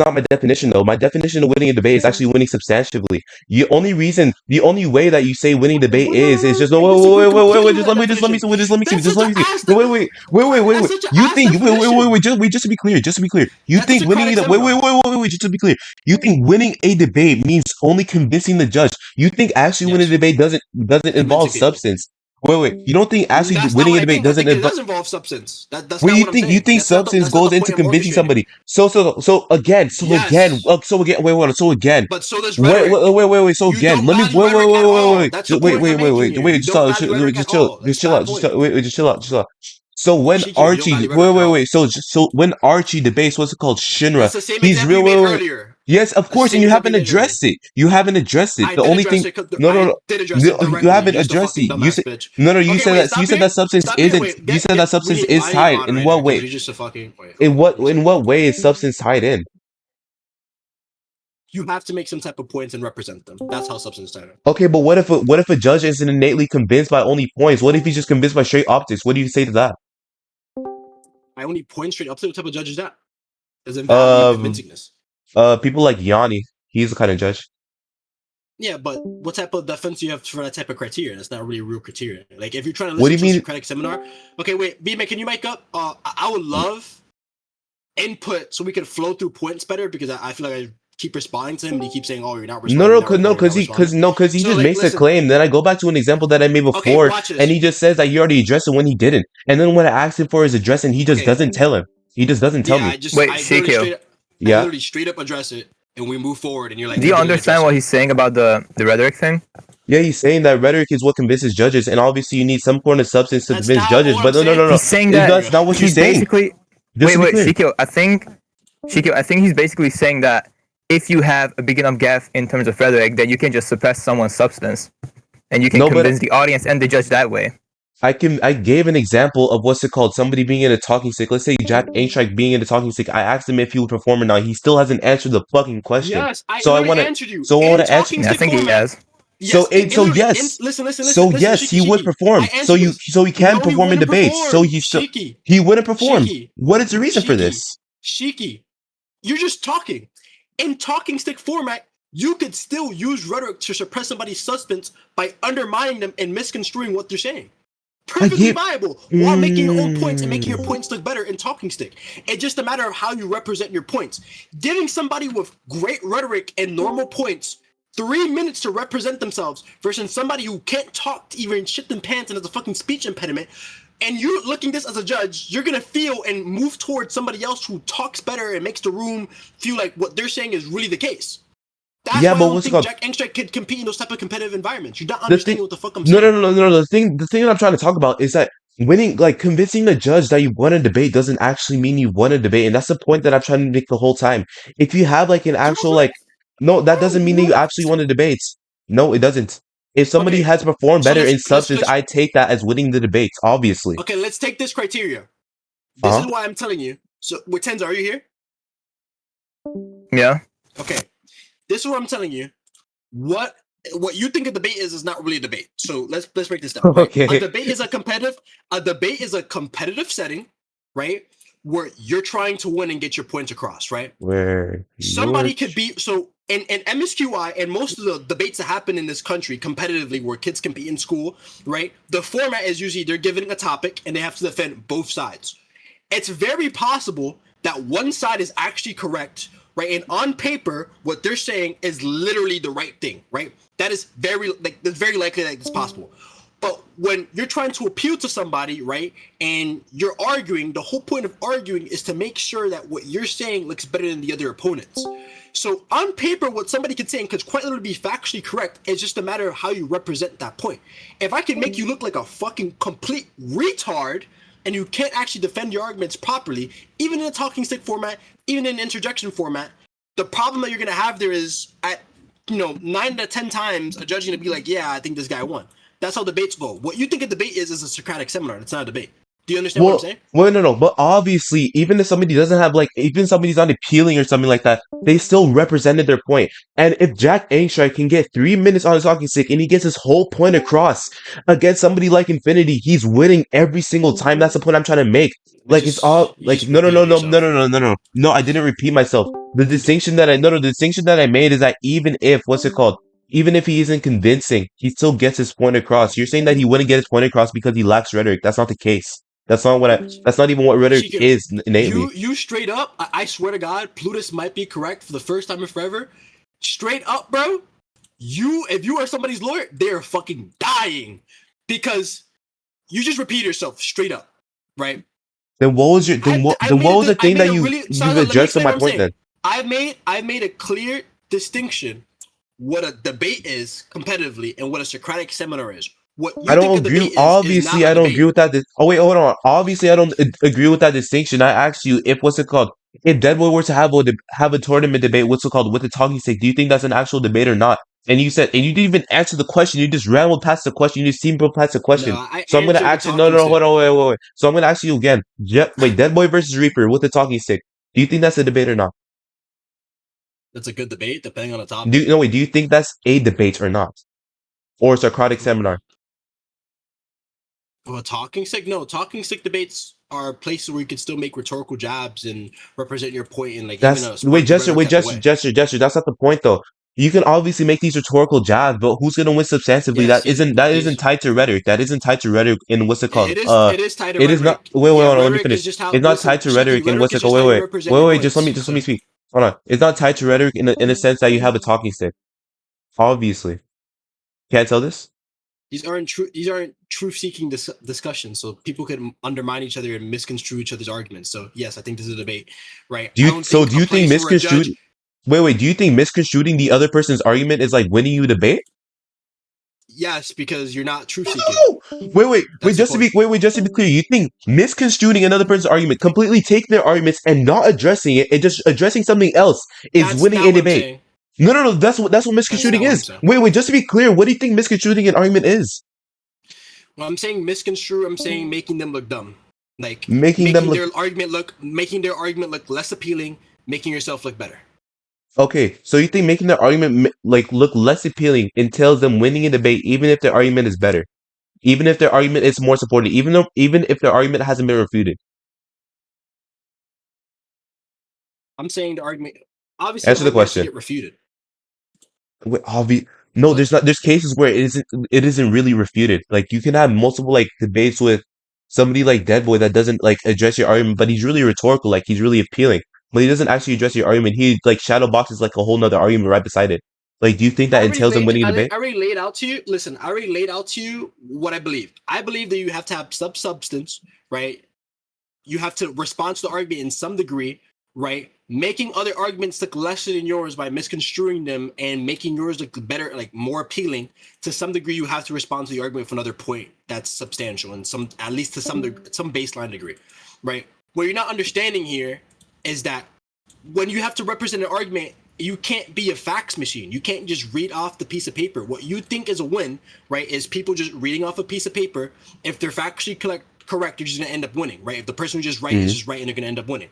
not my definition though. My definition of winning a debate is actually winning substantively. The only way that you say winning debate is just no. Wait. Just let me see. That's Just such let an me see. ass. No, wait. That's such an You ass think definition. wait. Just to be clear. You That's a think winning Socratic the seminar. wait. Just to be clear. You think winning a debate means only convincing the judge. You think actually winning a Yes, debate doesn't involve convincing people. substance. Wait. You don't think actually That's not winning a what I debate think. I doesn't think it involve. does involve substance. That's What not you what I'm think? You saying. think substance That's not goes the point into I'm convincing orchestrating. somebody? So again. Yes, Wait. but so does rhetoric. Wait. So You again, don't let me value rhetoric at all. wait. That's the Just point I'm making here. You Just don't value rhetoric just at chill. all. That's a bad point. Just chill out. So when Shiki, you don't Archie, value rhetoric at all. wait. So when Archie debates, what's it called? Shinra. That's the same He's example real. you made earlier. Yes, of That's the course, and same you example haven't you made earlier. addressed it. You haven't addressed it. I The did only address thing, it. no. I did address it You directly. haven't You're just a addressed fucking it. You dumbass said bitch. no. Okay, wait, You stop said that being, substance stop being. isn't. Wait, You said that we substance need. is I need a tied. In moderator what because way? you're just a fucking. Wait, hold on. One In second. what way is substance tied in? You have to make some type of points and represent them. That's how substance is tied in. Okay, but what if a judge isn't innately convinced by only points? What if he's just convinced by straight optics? What do you say to that? I only point straight up to what type of judge is that? Doesn't value Um, convincingness. People like Yanni, he's the kind of judge. Yeah, but what type of defense do you have for that type of criteria? That's not really a real criteria. Like if you're trying to What do listen you to a mean? Socratic seminar, okay, wait, B-Man, can you make up? I would love input so we could flow through points better because I feel like I keep responding to him and he keeps saying, "Oh, you're not responding, you're not responding, you're not responding." Cause he So just like, makes a listen, claim. Then I go back to an example that I made okay, before, watch and this. he just says that he already addressed it when he didn't. And then when I ask him for his address, and he just Okay, doesn't tell him. He just doesn't tell yeah, me. Wait, I literally Shikiyo, Yeah. straight up address it and we move forward and you're like, do you you didn't understand address what it. he's saying about the rhetoric thing? Yeah, he's saying that rhetoric is what convinces judges, and obviously you need some form of substance to That's convince not judges. what But I'm saying. He's saying that There you That's not go. what you're he's saying. basically Just to be clear. Shikiyo, I think he's basically saying that if you have a big enough gap in terms of rhetoric, then you can just suppress someone's substance and you can No, but convince the audience and the judge that way. I gave an example of what's it called? Somebody being in a talking stick. Let's say Jack Ainstrike being in a talking stick. I asked him if he would perform or not. He still hasn't answered the fucking question. Yes, I So I literally wanna answered you so I in wanna answer talking Yeah, I stick think he format. has. Yes, it literally. yes. Listen, Yes, Shiki, he would Shiki. I perform. answered this. So he can No, he perform in wouldn't debates. So perform. Shiki, he wouldn't perform. Shiki, What is the reason for Shiki, this? Shiki. You're just talking. In talking stick format, you could still use rhetoric to suppress somebody's substance by undermining them and misconstruing what they're saying. Perfectly viable while making your own points and making your points look better in talking stick. It's just a matter of how you represent your points. Giving somebody with great rhetoric and normal points 3 minutes to represent themselves versus somebody who can't talk to even shit them pants and has a fucking speech impediment. And you looking this as a judge, you're gonna feel and move towards somebody else who talks better and makes the room feel like what they're saying is really the case. That's why I don't think Jack Angstreich could compete in those type of competitive environments. You're not understanding what the fuck I'm saying. No. The thing that I'm trying to talk about is that winning, like convincing the judge that you won a debate doesn't actually mean you won a debate, and that's the point that I'm trying to make the whole time. If you have like an actual like, no, that doesn't mean that you actually won the debates. No, it doesn't. If somebody has performed better in substance, I take that as winning the debates, obviously. Okay, let's take this criteria. This is why I'm telling you. So, with Tenza, are you here? Yeah. Okay. This is what I'm telling you. What you think a debate is not really a debate. So let's break this down. Right? Okay. A debate is a competitive setting, right? Where you're trying to win and get your points across, right? Where somebody could be so in MSQI and most of the debates that happen in this country competitively where kids compete in school, right? The format is usually they're given a topic and they have to defend both sides. It's very possible that one side is actually correct, right? And on paper, what they're saying is literally the right thing, right? That is very likely that it's possible. But when you're trying to appeal to somebody, right, and you're arguing, the whole point of arguing is to make sure that what you're saying looks better than the other opponents. So on paper, what somebody could say and could quite literally be factually correct is just a matter of how you represent that point. If I can make you look like a fucking complete retard and you can't actually defend your arguments properly, even in a talking stick format, even in an interjection format, the problem that you're going to have there is at, 9 to 10 times a judge is going to be like, yeah, I think this guy won. That's how debates go. What you think a debate is a Socratic seminar. It's not a debate. Do you understand what I'm saying? Well, no. But obviously, even if somebody doesn't have even somebody's not appealing or something like that, they still represented their point. And if Jack Angstreich can get 3 minutes on his talking stick and he gets his whole point across against somebody like Infinity, he's winning every single time. That's the point I'm trying to make. Like it's all like no. I didn't repeat myself. The distinction that I no, no, the distinction that I made is that even if what's it called? Even if he isn't convincing, he still gets his point across. You're saying that he wouldn't get his point across because he lacks rhetoric. That's not the case. That's not what I. That's not even what rhetoric Shikyo, is innately. you straight up, I swear to God, Plutus might be correct for the first time in forever. Straight up, bro. If you are somebody's lawyer, they're fucking dying because you just repeat yourself straight up, right? Then what was your then what was the thing that you've Let me addressed to explain my what I'm point saying. then? I've made a clear distinction what a debate is competitively and what a Socratic seminar is. What I you think a don't agree. debate is not Obviously, a I don't agree debate. with that. Oh wait, hold on. Obviously, I don't agree with that distinction. I asked you if what's it called? If Deadwood were to have a tournament debate, what's it called with the talking stick? Do you think that's an actual debate or not? And you said, and you didn't even answer the question. You just rambled past the question. You just steamrolled past the No, question. I So I'm gonna answered the ask you. No, talking no, hold stick. on, wait. So I'm gonna ask you again. Wait, Deadboy versus Reaper with the talking stick. Do you think that's a debate or not? That's a good debate, depending on the Do topic. you, no wait? Do you think that's a debate or not? Or a Socratic seminar? Well, talking stick? No, talking stick debates are places where you can still make rhetorical jabs and represent your point in like even That's a Sparky rhetoric type of way. gesture. That's not the point though. You can obviously make these rhetorical jabs, but who's gonna win substantively? Yes, That isn't these tied to rhetoric. That isn't tied to rhetoric in what's it called? it is tied to It is not. rhetoric. Wait, Yeah, hold on. Let me rhetoric finish. is just how It's not listen, tied to Shiki, rhetoric in rhetoric what's it is called? just how you represent your Just points. let me So speak. Hold on. It's not tied to rhetoric in a sense that you have a talking stick. Obviously, can't tell this. these aren't truth seeking discussions. So people can undermine each other and misconstrue each other's arguments. So yes, I think this is a debate, right? I don't think Do a you think place where a misconstrued? judge. Wait. Do you think misconstruing the other person's argument is like winning you a debate? Yes, because you're not truth seeking. No! That's the point. Just to be clear, you think misconstruing another person's argument, completely taking their arguments and not addressing it, and just addressing something else is That's winning not a what I'm debate? saying. No. That's what That's misconstruing not what I'm is. saying. Just to be clear, what do you think misconstruing an argument is? When I'm saying misconstrue, I'm saying making them look dumb. Like Making them look making their argument look less appealing, making yourself look better. okay. So you think making their argument like look less appealing entails them winning a debate, even if their argument is better, even if their argument is more supported, even if their argument hasn't been refuted. I'm saying the argument obviously the Answer the argument has to question. get refuted. Wait, no, What? there's not. There's cases where it isn't really refuted. Like you can have multiple like debates with somebody like Deadboy that doesn't like address your argument, but he's really rhetorical. Like he's really appealing, but he doesn't actually address your argument. He like shadow boxes like a whole nother argument right beside it. Like, do you think that entails him winning a debate? I already laid out to you. Listen, I already laid out to you what I believe. I believe that you have to have substance, right? You have to respond to the argument in some degree, right? Making other arguments look lesser than yours by misconstruing them and making yours look better, like more appealing. To some degree, you have to respond to the argument with another point that's substantial and some, at least to some baseline degree, right? What you're not understanding here is that when you have to represent an argument, you can't be a fax machine. You can't just read off the piece of paper. What you think is a win, right, is people just reading off a piece of paper. If they're factually correct, you're just gonna end up winning, right? If the person who just right is just right and they're gonna end up winning.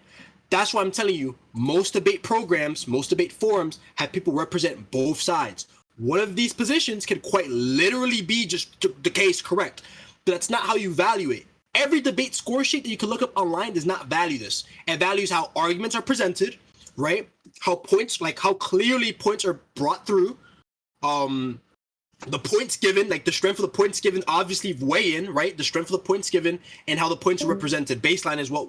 That's why I'm telling you, most debate programs, most debate forums have people represent both sides. One of these positions can quite literally be just the case correct, but that's not how you evaluate. Every debate score sheet that you can look up online does not value this. It values how arguments are presented, right? How points, like how clearly points are brought through. The points given, like the strength of the points given, obviously weigh in, right? The strength of the points given and how the points are represented. Baseline is what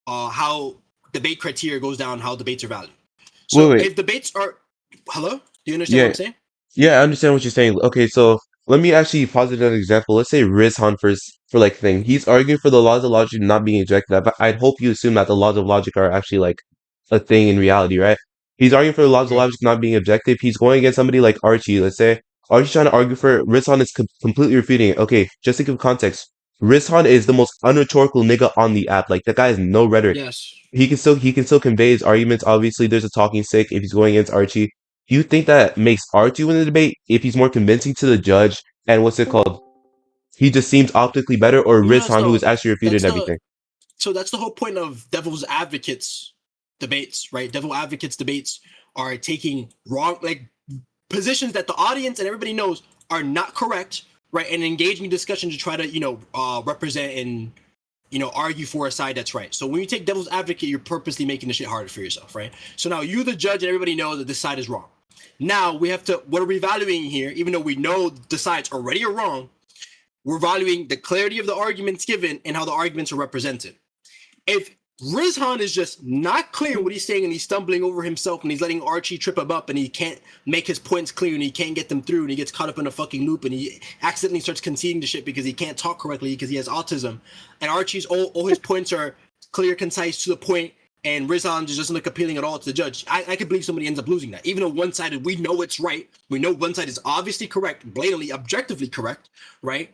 how debate criteria goes down, how debates are valued. So Wait. if debates are, hello, do you understand what Yeah, I'm saying? yeah, I understand what you're saying. Okay, so let me actually posit an example. Let's say Rizhan for like thing. He's arguing for the laws of logic not being ejected. But I'd hope you assume that the laws of logic are actually like a thing in reality, right? He's arguing for the laws of Okay. logic not being objective. He's going against somebody like Archie. Let's say Archie's trying to argue for Rizhan is completely refuting it. Okay, just to give context, Rizhan is the most unrhetorical nigga on the app. Like that guy has no rhetoric. Yes. He can still convey his arguments. Obviously, there's a talking stick if he's going against Archie. Do you think that makes Archie win the debate if he's more convincing to the judge and what's it called? He just seems optically better, or Yes, Rizhan, who is no. actually That's refuted the everything? so that's the whole point of devil's advocates debates, right? Devil advocates debates are taking wrong like positions that the audience and everybody knows are not correct, right? And engaging in discussion to try to represent and argue for a side that's right. So when you take devil's advocate, you're purposely making the shit harder for yourself, right? So now you, the judge, and everybody knows that this side is wrong. Now we have to, what are we evaluating here? Even though we know the sides already are wrong, we're evaluating the clarity of the arguments given and how the arguments are represented. If Rizhan is just not clear what he's saying and he's stumbling over himself and he's letting Archie trip him up and he can't make his points clear and he can't get them through and he gets caught up in a fucking loop and he accidentally starts conceding to shit because he can't talk correctly because he has autism, and Archie's all his points are clear, concise, to the point, and Rizhan just doesn't look appealing at all to the judge, I could believe somebody ends up losing that. Even though one-sided, we know it's right, we know one side is obviously correct, blatantly, objectively correct, right?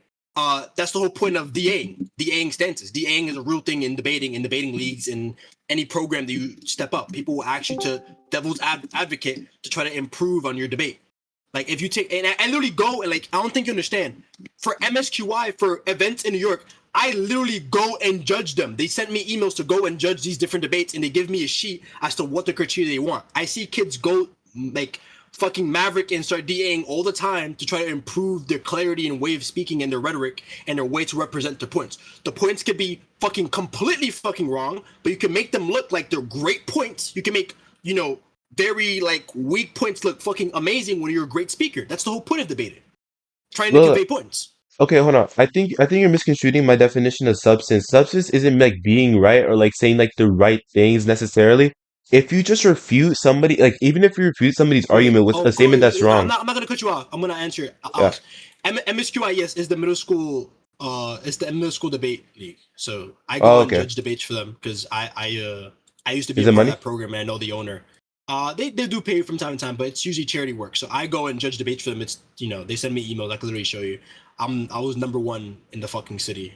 That's the whole point of DAing stances. DAing is a real thing in debating leagues, in any program that you step up. People will actually to devil's advocate to try to improve on your debate. Like if you take, and I literally go and like, I don't think you understand. For MSQI, for events in New York, I literally go and judge them. They sent me emails to go and judge these different debates, and they give me a sheet as to what the criteria they want. I see kids go like fucking maverick and start DAing all the time to try to improve their clarity and way of speaking and their rhetoric and their way to represent their points. The points could be fucking completely fucking wrong, but you can make them look like they're great points. You can make, very like weak points look fucking amazing when you're a great speaker. That's the whole point of debating. Trying to convey points. Okay, hold on. I think you're misconstruing my definition of substance. Substance isn't like being right or like saying like the right things necessarily. If you just refute somebody, like even if you refute somebody's argument with a statement that's I'm wrong, not gonna cut you off. I'm gonna answer it. yeah. MSQI, yes, is the middle school. It's the middle school debate league. So I Oh, go and okay. judge debates for them because I used to be Is a it part of money? that program and I know the owner. They do pay from time to time, but it's usually charity work. So I go and judge debates for them. It's they send me emails. I can literally show you. I was number one in the fucking city.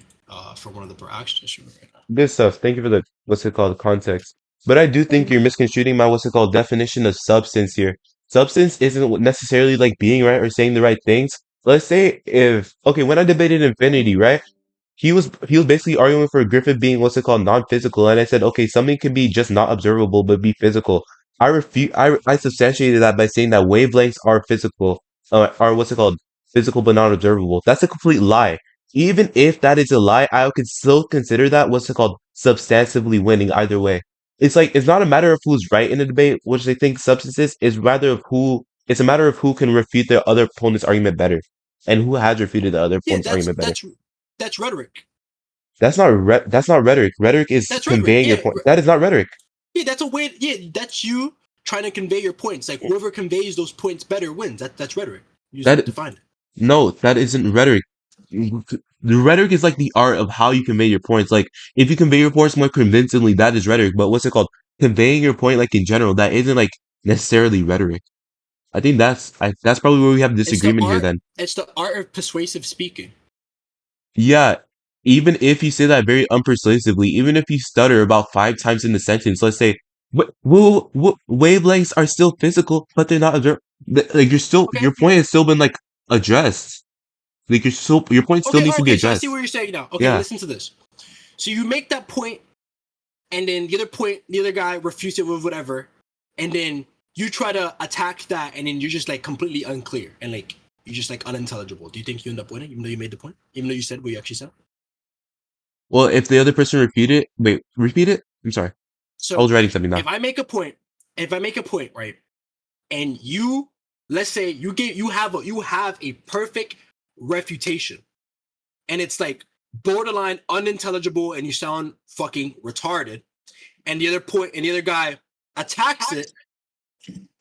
For one of the actually just right now. Good stuff. Thank you for the what's it called context. But I do think you're misconstruing my what's it called definition of substance here. Substance isn't necessarily like being right or saying the right things. Let's say if okay, when I debated infinity, right? He was basically arguing for Griffith being what's it called non-physical, and I said, okay, something can be just not observable but be physical. I substantiated that by saying that wavelengths are physical, are what's it called physical but not observable. That's a complete lie. Even if that is a lie, I could still consider that what's it called substantively winning either way. It's like it's not a matter of who's right in a debate, which I think substance is. It's rather of who. It's a matter of who can refute the other opponent's argument better, and who has refuted the other Yeah, opponent's argument better. that's rhetoric. That's not rhetoric. Rhetoric is That's rhetoric. conveying your Yeah, point. That is not rhetoric. yeah, that's a way. Yeah, that's you trying to convey your points. Like whoever conveys those points better wins. That's rhetoric. You just That define it. no, that isn't rhetoric. The rhetoric is like the art of how you convey your points. Like if you convey your points more convincingly, that is rhetoric. But what's it called? Conveying your point like in general, that isn't like necessarily rhetoric. I think that's probably where we have It's the disagreement here art. then. It's the art of persuasive speaking. Yeah, even if you say that very unpersuasively, even if you stutter about 5 times in the sentence, let's say, wavelengths are still physical, but they're not like Okay. your point has still been like addressed. Like your point still needs to be Okay. So I addressed. see what you're saying now. Okay, Yeah. listen to this. So you make that point, and then the other guy refutes it with whatever, and then you try to attack that, and then you're just like completely unclear and like you're just like unintelligible. Do you think you end up winning, even though you made the point, even though you said what you actually said? Well, if the other person repeat it. I'm sorry. I So was writing something down. if I make a point, right, and you, let's say you have a perfect refutation, and it's like borderline unintelligible, and you sound fucking retarded, and the other guy attacks it,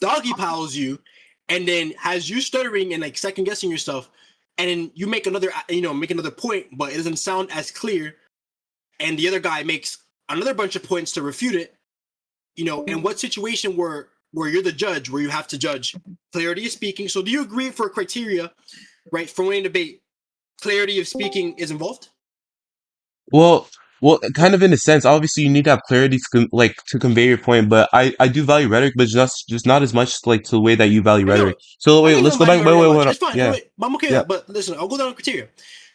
doggy piles you, and then has you stuttering and like second guessing yourself, and then you make another point, but it doesn't sound as clear, and the other guy makes another bunch of points to refute it. In what situation where you're the judge, where you have to judge clarity of speaking? So do you agree for criteria, right, for winning debate, clarity of speaking is involved? Well, kind of in a sense. Obviously, you need to have clarity to convey your point. But I do value rhetoric, but just not as much like to the way that you value I rhetoric. know. So I wait, know you let's don't go value back. Wait, it wait, that wait, much. up. It's fine. Yeah, Wait, I'm okay with yeah. that. But listen, I'll go down on criteria.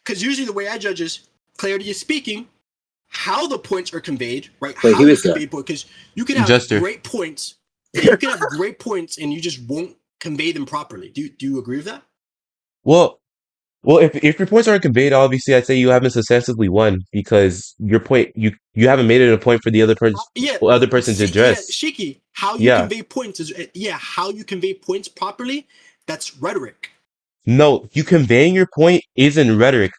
Because usually the way I judge is clarity of speaking, how the points are conveyed, right? Wait, How who you is that? convey points. Because you can have Jester. great points. You can have great points and you just won't convey them properly. Do you agree with that? Well, Well, if your points aren't conveyed, obviously I'd say you haven't successfully won because your point you haven't made it a point for the Yeah, other person to see, yeah, address. Shiki. How you Yeah. convey points is how you convey points properly. That's rhetoric. No, you conveying your point isn't rhetoric.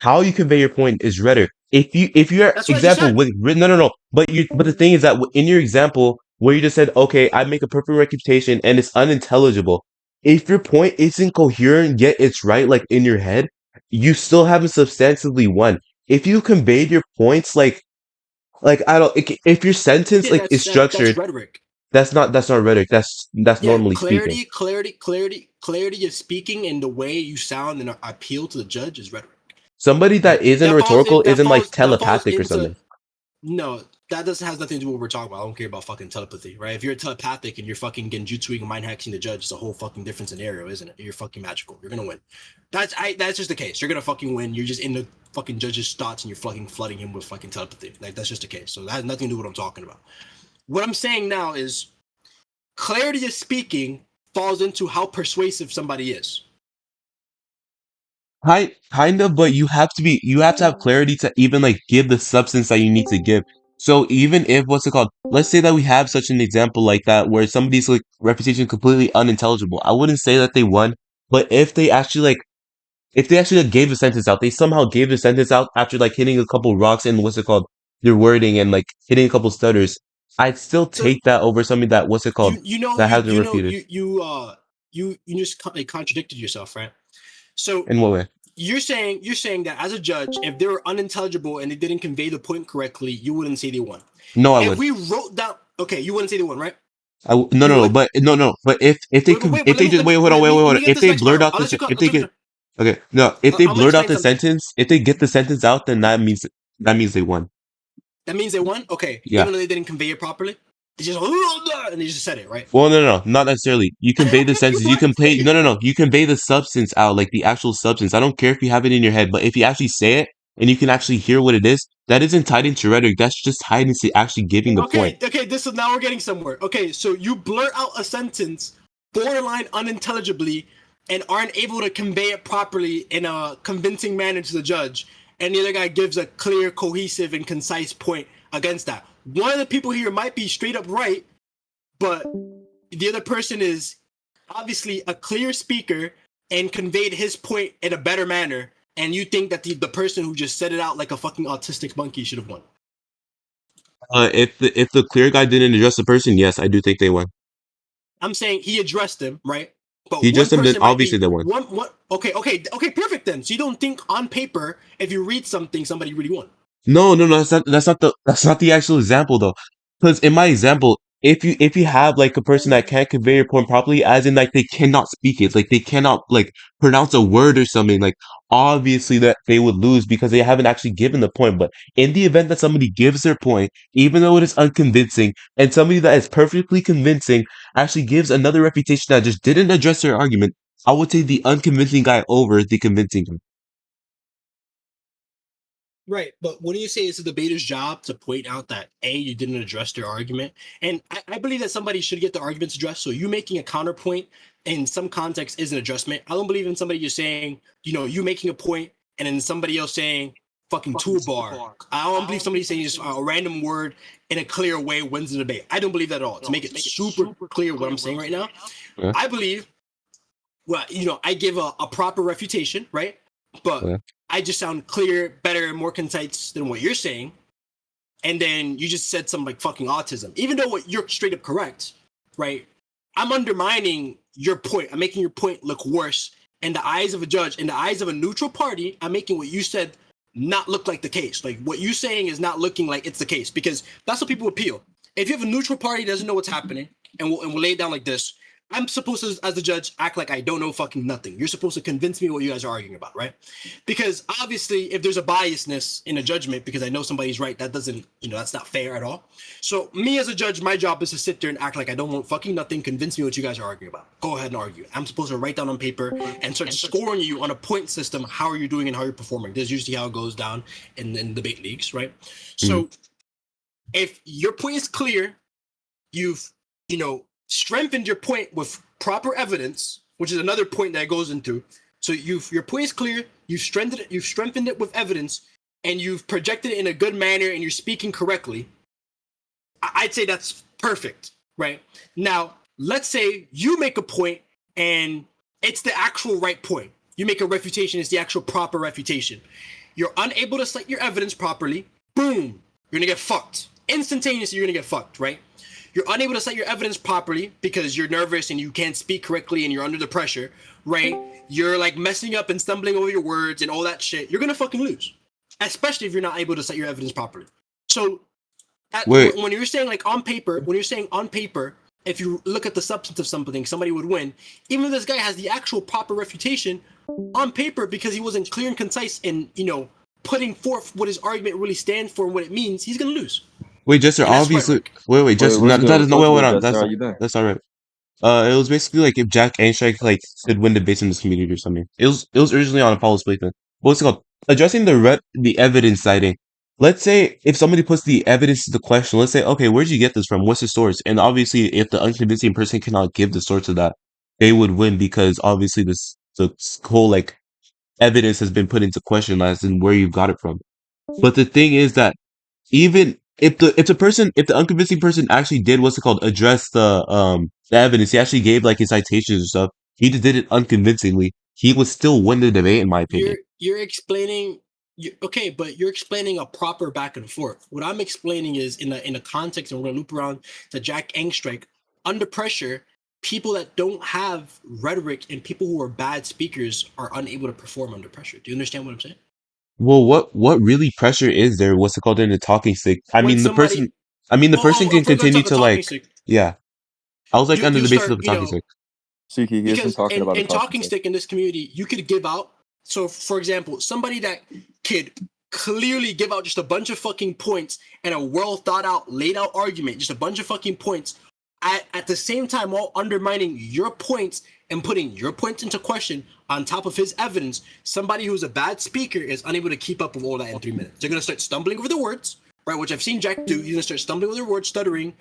How you convey your point is rhetoric. If your That's what I just example said. with no, but the thing is that in your example where you just said, okay, I make a perfect reputation and it's unintelligible. If your point isn't coherent yet it's right, like in your head, you still haven't substantially won. If you conveyed your points like I don't if your sentence Yeah, like is that's structured, rhetoric. that's not rhetoric. That's Yeah, normally speaking. clarity of speaking and the way you sound and appeal to the judge is rhetoric. Somebody that Right? isn't rhetorical isn't like That falls telepathic or into something. no. That doesn't has nothing to do with what we're talking about. I don't care about fucking telepathy, right? If you're telepathic and you're fucking genjutsuing and mind hacking the judge, it's a whole fucking different scenario, isn't it? You're fucking magical. You're gonna win. That's just the case. You're gonna fucking win. You're just in the fucking judge's thoughts and you're fucking flooding him with fucking telepathy. Like that's just the case. So that has nothing to do with what I'm talking about. What I'm saying now is clarity of speaking falls into how persuasive somebody is. Kind of, but you have to have clarity to even like give the substance that you need to give. So even if what's it called? Let's say that we have such an example like that where somebody's like reputation is completely unintelligible. I wouldn't say that they won, but if they actually like, gave the sentence out, they somehow gave the sentence out after like hitting a couple rocks and what's it called? Their wording and like hitting a couple stutters. I'd still So take that over something that what's it called? you know That hasn't you know repeated. you just like, contradicted yourself, right? So In what way? you're saying that as a judge, if they were unintelligible and they didn't convey the point correctly, you wouldn't say they won. No, I If would. we wrote down, okay, you wouldn't say they won, right? No, You no, no, would. but no, no, but if they Wait, but could, wait, but if they just wait, hold on, let me get if this they next blurt part. out I'll let you go. if I'll they let you get go. okay, no, if they I'm gonna blurt out explain the something. sentence, if they get the sentence out, then that means they won. That means they won. Okay, Yeah. even though they didn't convey it properly, they just and they just said it, right? Well, no, no, no, not necessarily. You convey the You sentence. You what? can play. No, no, no. You convey the substance out, like the actual substance. I don't care if you have it in your head, but if you actually say it and you can actually hear what it is, that isn't tied into rhetoric. That's just tied into actually giving the point. Okay. This is now we're getting somewhere. Okay, so you blurt out a sentence borderline unintelligibly and aren't able to convey it properly in a convincing manner to the judge, and the other guy gives a clear, cohesive, and concise point against that. One of the people here might be straight up right, but the other person is obviously a clear speaker and conveyed his point in a better manner, and you think that the person who just said it out like a fucking autistic monkey should have won. If the clear guy didn't address the person, yes, I do think they won. I'm saying he addressed him, right? But He one addressed them, then person might obviously be they won. one. Okay, perfect then. So you don't think on paper, if you read something, somebody really won. No, no, no, that's not the actual example though. Because in my example, if you have like a person that can't convey your point properly, as in like they cannot speak it, like they cannot like pronounce a word or something, like obviously that they would lose because they haven't actually given the point. But in the event that somebody gives their point, even though it is unconvincing, and somebody that is perfectly convincing actually gives another reputation that just didn't address their argument, I would take the unconvincing guy over the convincing guy. Right, but what do you say is the debater's job to point out that A, you didn't address their argument? And I believe that somebody should get the arguments addressed. So you making a counterpoint in some context is an adjustment. I don't believe in somebody just saying, you making a point and then somebody else saying fucking toolbar. I don't believe somebody saying just a random word in a clear way wins the debate. I don't believe that at all. To make it super clear what I'm saying right now, Yeah, I believe, well, I give a proper refutation, right? But yeah. I just sound clear, better, more concise than what you're saying. And then you just said something like fucking autism. Even though what you're straight up correct, right? I'm undermining your point. I'm making your point look worse in the eyes of a judge, in the eyes of a neutral party. I'm making what you said not look like the case. Like what you're saying is not looking like it's the case because that's what people appeal. If you have a neutral party that doesn't know what's happening and we'll lay it down like this, I'm supposed to, as the judge, act like I don't know fucking nothing. You're supposed to convince me what you guys are arguing about, right? Because obviously, if there's a biasness in a judgment, because I know somebody's right, that doesn't, that's not fair at all. So me as a judge, my job is to sit there and act like I don't know fucking nothing. Convince me what you guys are arguing about. Go ahead and argue. I'm supposed to write down on paper and start scoring you on a point system. How are you doing and how you're performing? This is usually how it goes down in debate leagues, right? Mhm. So if your point is clear, you've strengthened your point with proper evidence, which is another point that goes into. So your point is clear. You've strengthened it with evidence, and you've projected it in a good manner, and you're speaking correctly. I'd say that's perfect, right? Now, let's say you make a point, and it's the actual right point. You make a refutation, it's the actual proper refutation. You're unable to cite your evidence properly. Boom, you're gonna get fucked. Instantaneously, you're gonna get fucked, right? You're unable to cite your evidence properly because you're nervous and you can't speak correctly and you're under the pressure, right? You're like messing up and stumbling over your words and all that shit. You're gonna fucking lose, especially if you're not able to cite your evidence properly. So, Wait, when you're saying like on paper, if you look at the substance of something, somebody would win. Even if this guy has the actual proper refutation on paper because he wasn't clear and concise in, putting forth what his argument really stands for and what it means, he's gonna lose. Jester, And that's obviously, rhetoric. wait, Wait, Jester, what's that, good? that is no, What's wait, good, on, Jester? How you doing? that's all right. It was basically like if Jack Anstrike like could win debates in this community or something. It was originally on Apollo's placement. What's it called? Addressing the evidence citing. Let's say if somebody puts the evidence to the question, let's say, okay, where'd you get this from? What's the source? And obviously, if the unconvincing person cannot give the source of that, they would win because obviously the whole like evidence has been put into question as in where you got it from. But the thing is that even if the unconvincing person actually did what's it called address the evidence, he actually gave like his citations and stuff. He just did it unconvincingly. He would still win the debate, in my opinion. You're explaining. Okay, but you're explaining a proper back and forth. What I'm explaining is in a context, and we're gonna loop around to Jack Engstrike. Under pressure, people that don't have rhetoric and people who are bad speakers are unable to perform under pressure. Do you understand what I'm saying? Well, what really pressure is there? What's it called in the talking stick? I When mean, somebody, the person I can forgot to continue talk a to like, talking stick. yeah. I was like under You the basis of start, a talking stick. Shiki, he isn't because talking about a in talking talking stick. stick in this community, you could give out. So, for example, somebody that could clearly give out just a bunch of fucking points and a well thought out, laid out argument, just a bunch of fucking points, at the same time while undermining your points and putting your points into question on top of his evidence. Somebody who's a bad speaker is unable to keep up with all that in 3 minutes. They're gonna start stumbling over the words, right? Which I've seen Jack do. He's gonna start stumbling over their words, stuttering,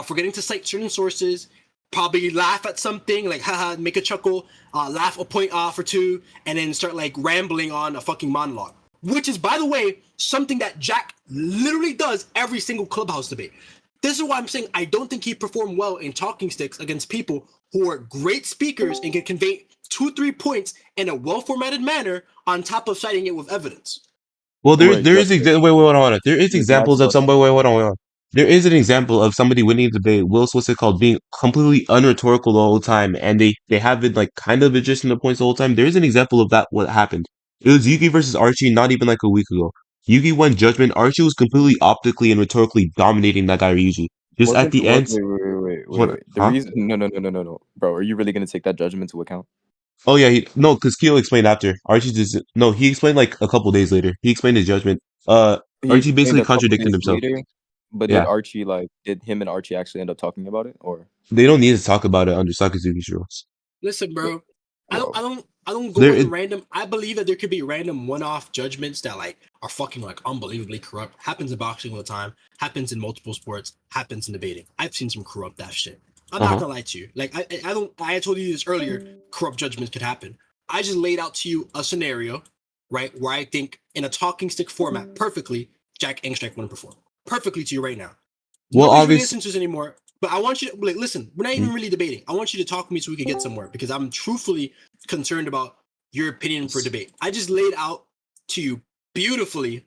forgetting to cite certain sources. Probably laugh at something, like haha, make a chuckle, laugh a point off or two, and then start like rambling on a fucking monologue. Which is, by the way, something that Jack literally does every single clubhouse debate. This is why I'm saying I don't think he performed well in talking sticks against people who are great speakers and can convey 2-3 points in a well-formatted manner on top of citing it with evidence. Well, Wait, there is Jester, wait, hold on. There is let me ask examples a of question. somebody. Wait, hold on, hold on. There is an example of somebody winning a debate. What's it called? Being completely unrhetorical the whole time, and they have been like kind of adjusting the points the whole time. There is an example of that. What happened? It was Yugi versus Archie, not even like a week ago. Yugi won judgment. Archie was completely optically and rhetorically dominating that guy Ryuji. Just at the end, what? The Huh? reason, no, bro, are you really gonna take that judgment into account? Oh yeah, no, because Kyo explained after. Archie just no. He explained like a couple days later. He explained his judgment. He Archie explained basically a couple contradicted days himself. later, but Yeah. did him and Archie actually end up talking about it, or They don't need to talk about it under Sakazuki's rules. Listen, bro. bro? I don't go There in is, random. I believe that there could be random one-off judgments that like are fucking like unbelievably corrupt. Happens in boxing all the time. Happens in multiple sports. Happens in debating. I've seen some corrupt ass shit. I'm not uh-huh. gonna lie to you. Like I don't. I told you this earlier. Corrupt judgments could happen. I just laid out to you a scenario, right, where I think in a talking stick format, perfectly, Jack Engstrike wouldn't perform perfectly to you right now. Well, Nobody's really obviously, listening to us anymore. But I want you to like listen. We're not even really debating. I want you to talk to me so we can get somewhere because I'm truthfully concerned about your opinion for debate. I just laid out to you beautifully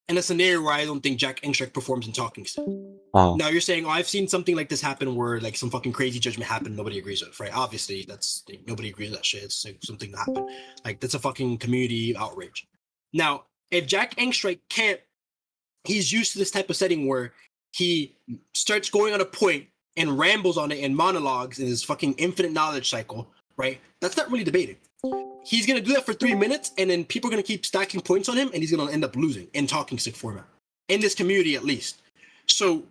in a scenario where I don't think Jack Engstrike performs in talking stick. oh, Now you're saying, oh, I've seen something like this happen where like some fucking crazy judgment happened, nobody agrees with, right? Obviously, that's nobody agrees with that shit. It's like something that happened. Like that's a fucking community outrage. Now, if Jack Engstrike can't, he's used to this type of setting where he starts going on a point and rambles on it in monologues in his fucking infinite knowledge cycle, right? That's not really debating. He's gonna do that for 3 minutes, and then people are gonna keep stacking points on him, and he's gonna end up losing in talking stick format in this community at least. So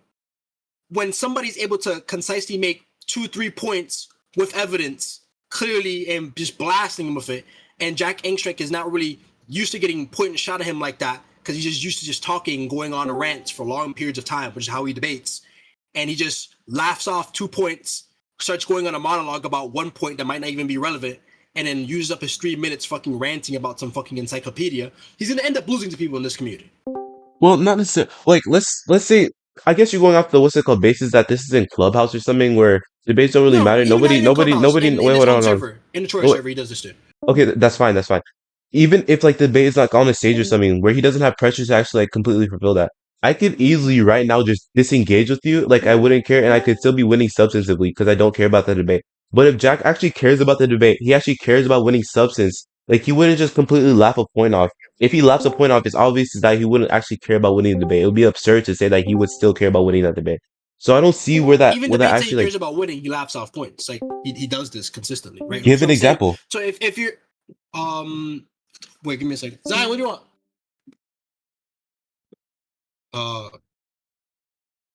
when somebody's able to concisely make 2-3 points with evidence clearly and just blasting him with it, and Jack Engstrike is not really used to getting point and shot at him like that because he's just used to just talking and going on a rants for long periods of time, which is how he debates. And he just laughs off 2 points, starts going on a monologue about 1 point that might not even be relevant, and then uses up his 3 minutes fucking ranting about some fucking encyclopedia, he's gonna end up losing to people in this community. Well, not necessarily. Like, let's say, I guess you're going off the what's it called basis that this is in Clubhouse or something where debates don't really No, matter. even not even Clubhouse. Nobody. In Wait, his hold on, own hold on. server, in the Troyer Wait, server, he does this too. okay, that's fine. That's fine. Even if like the debate is like on a stage or something where he doesn't have pressure to actually like completely fulfill that, I could easily right now just disengage with you. Like I wouldn't care, and I could still be winning substantively because I don't care about the debate. But if Jack actually cares about the debate, he actually cares about winning substance. Like he wouldn't just completely laugh a point off. If he laughs a point off, it's obvious that he wouldn't actually care about winning the debate. It would be absurd to say that he would still care about winning that debate. So I don't see Even where that debates that he actually like. cares about winning, he laughs off points. Like he does this consistently, right? Give So an I'm saying, example. so if you're wait, give me a second. Zion, what do you want?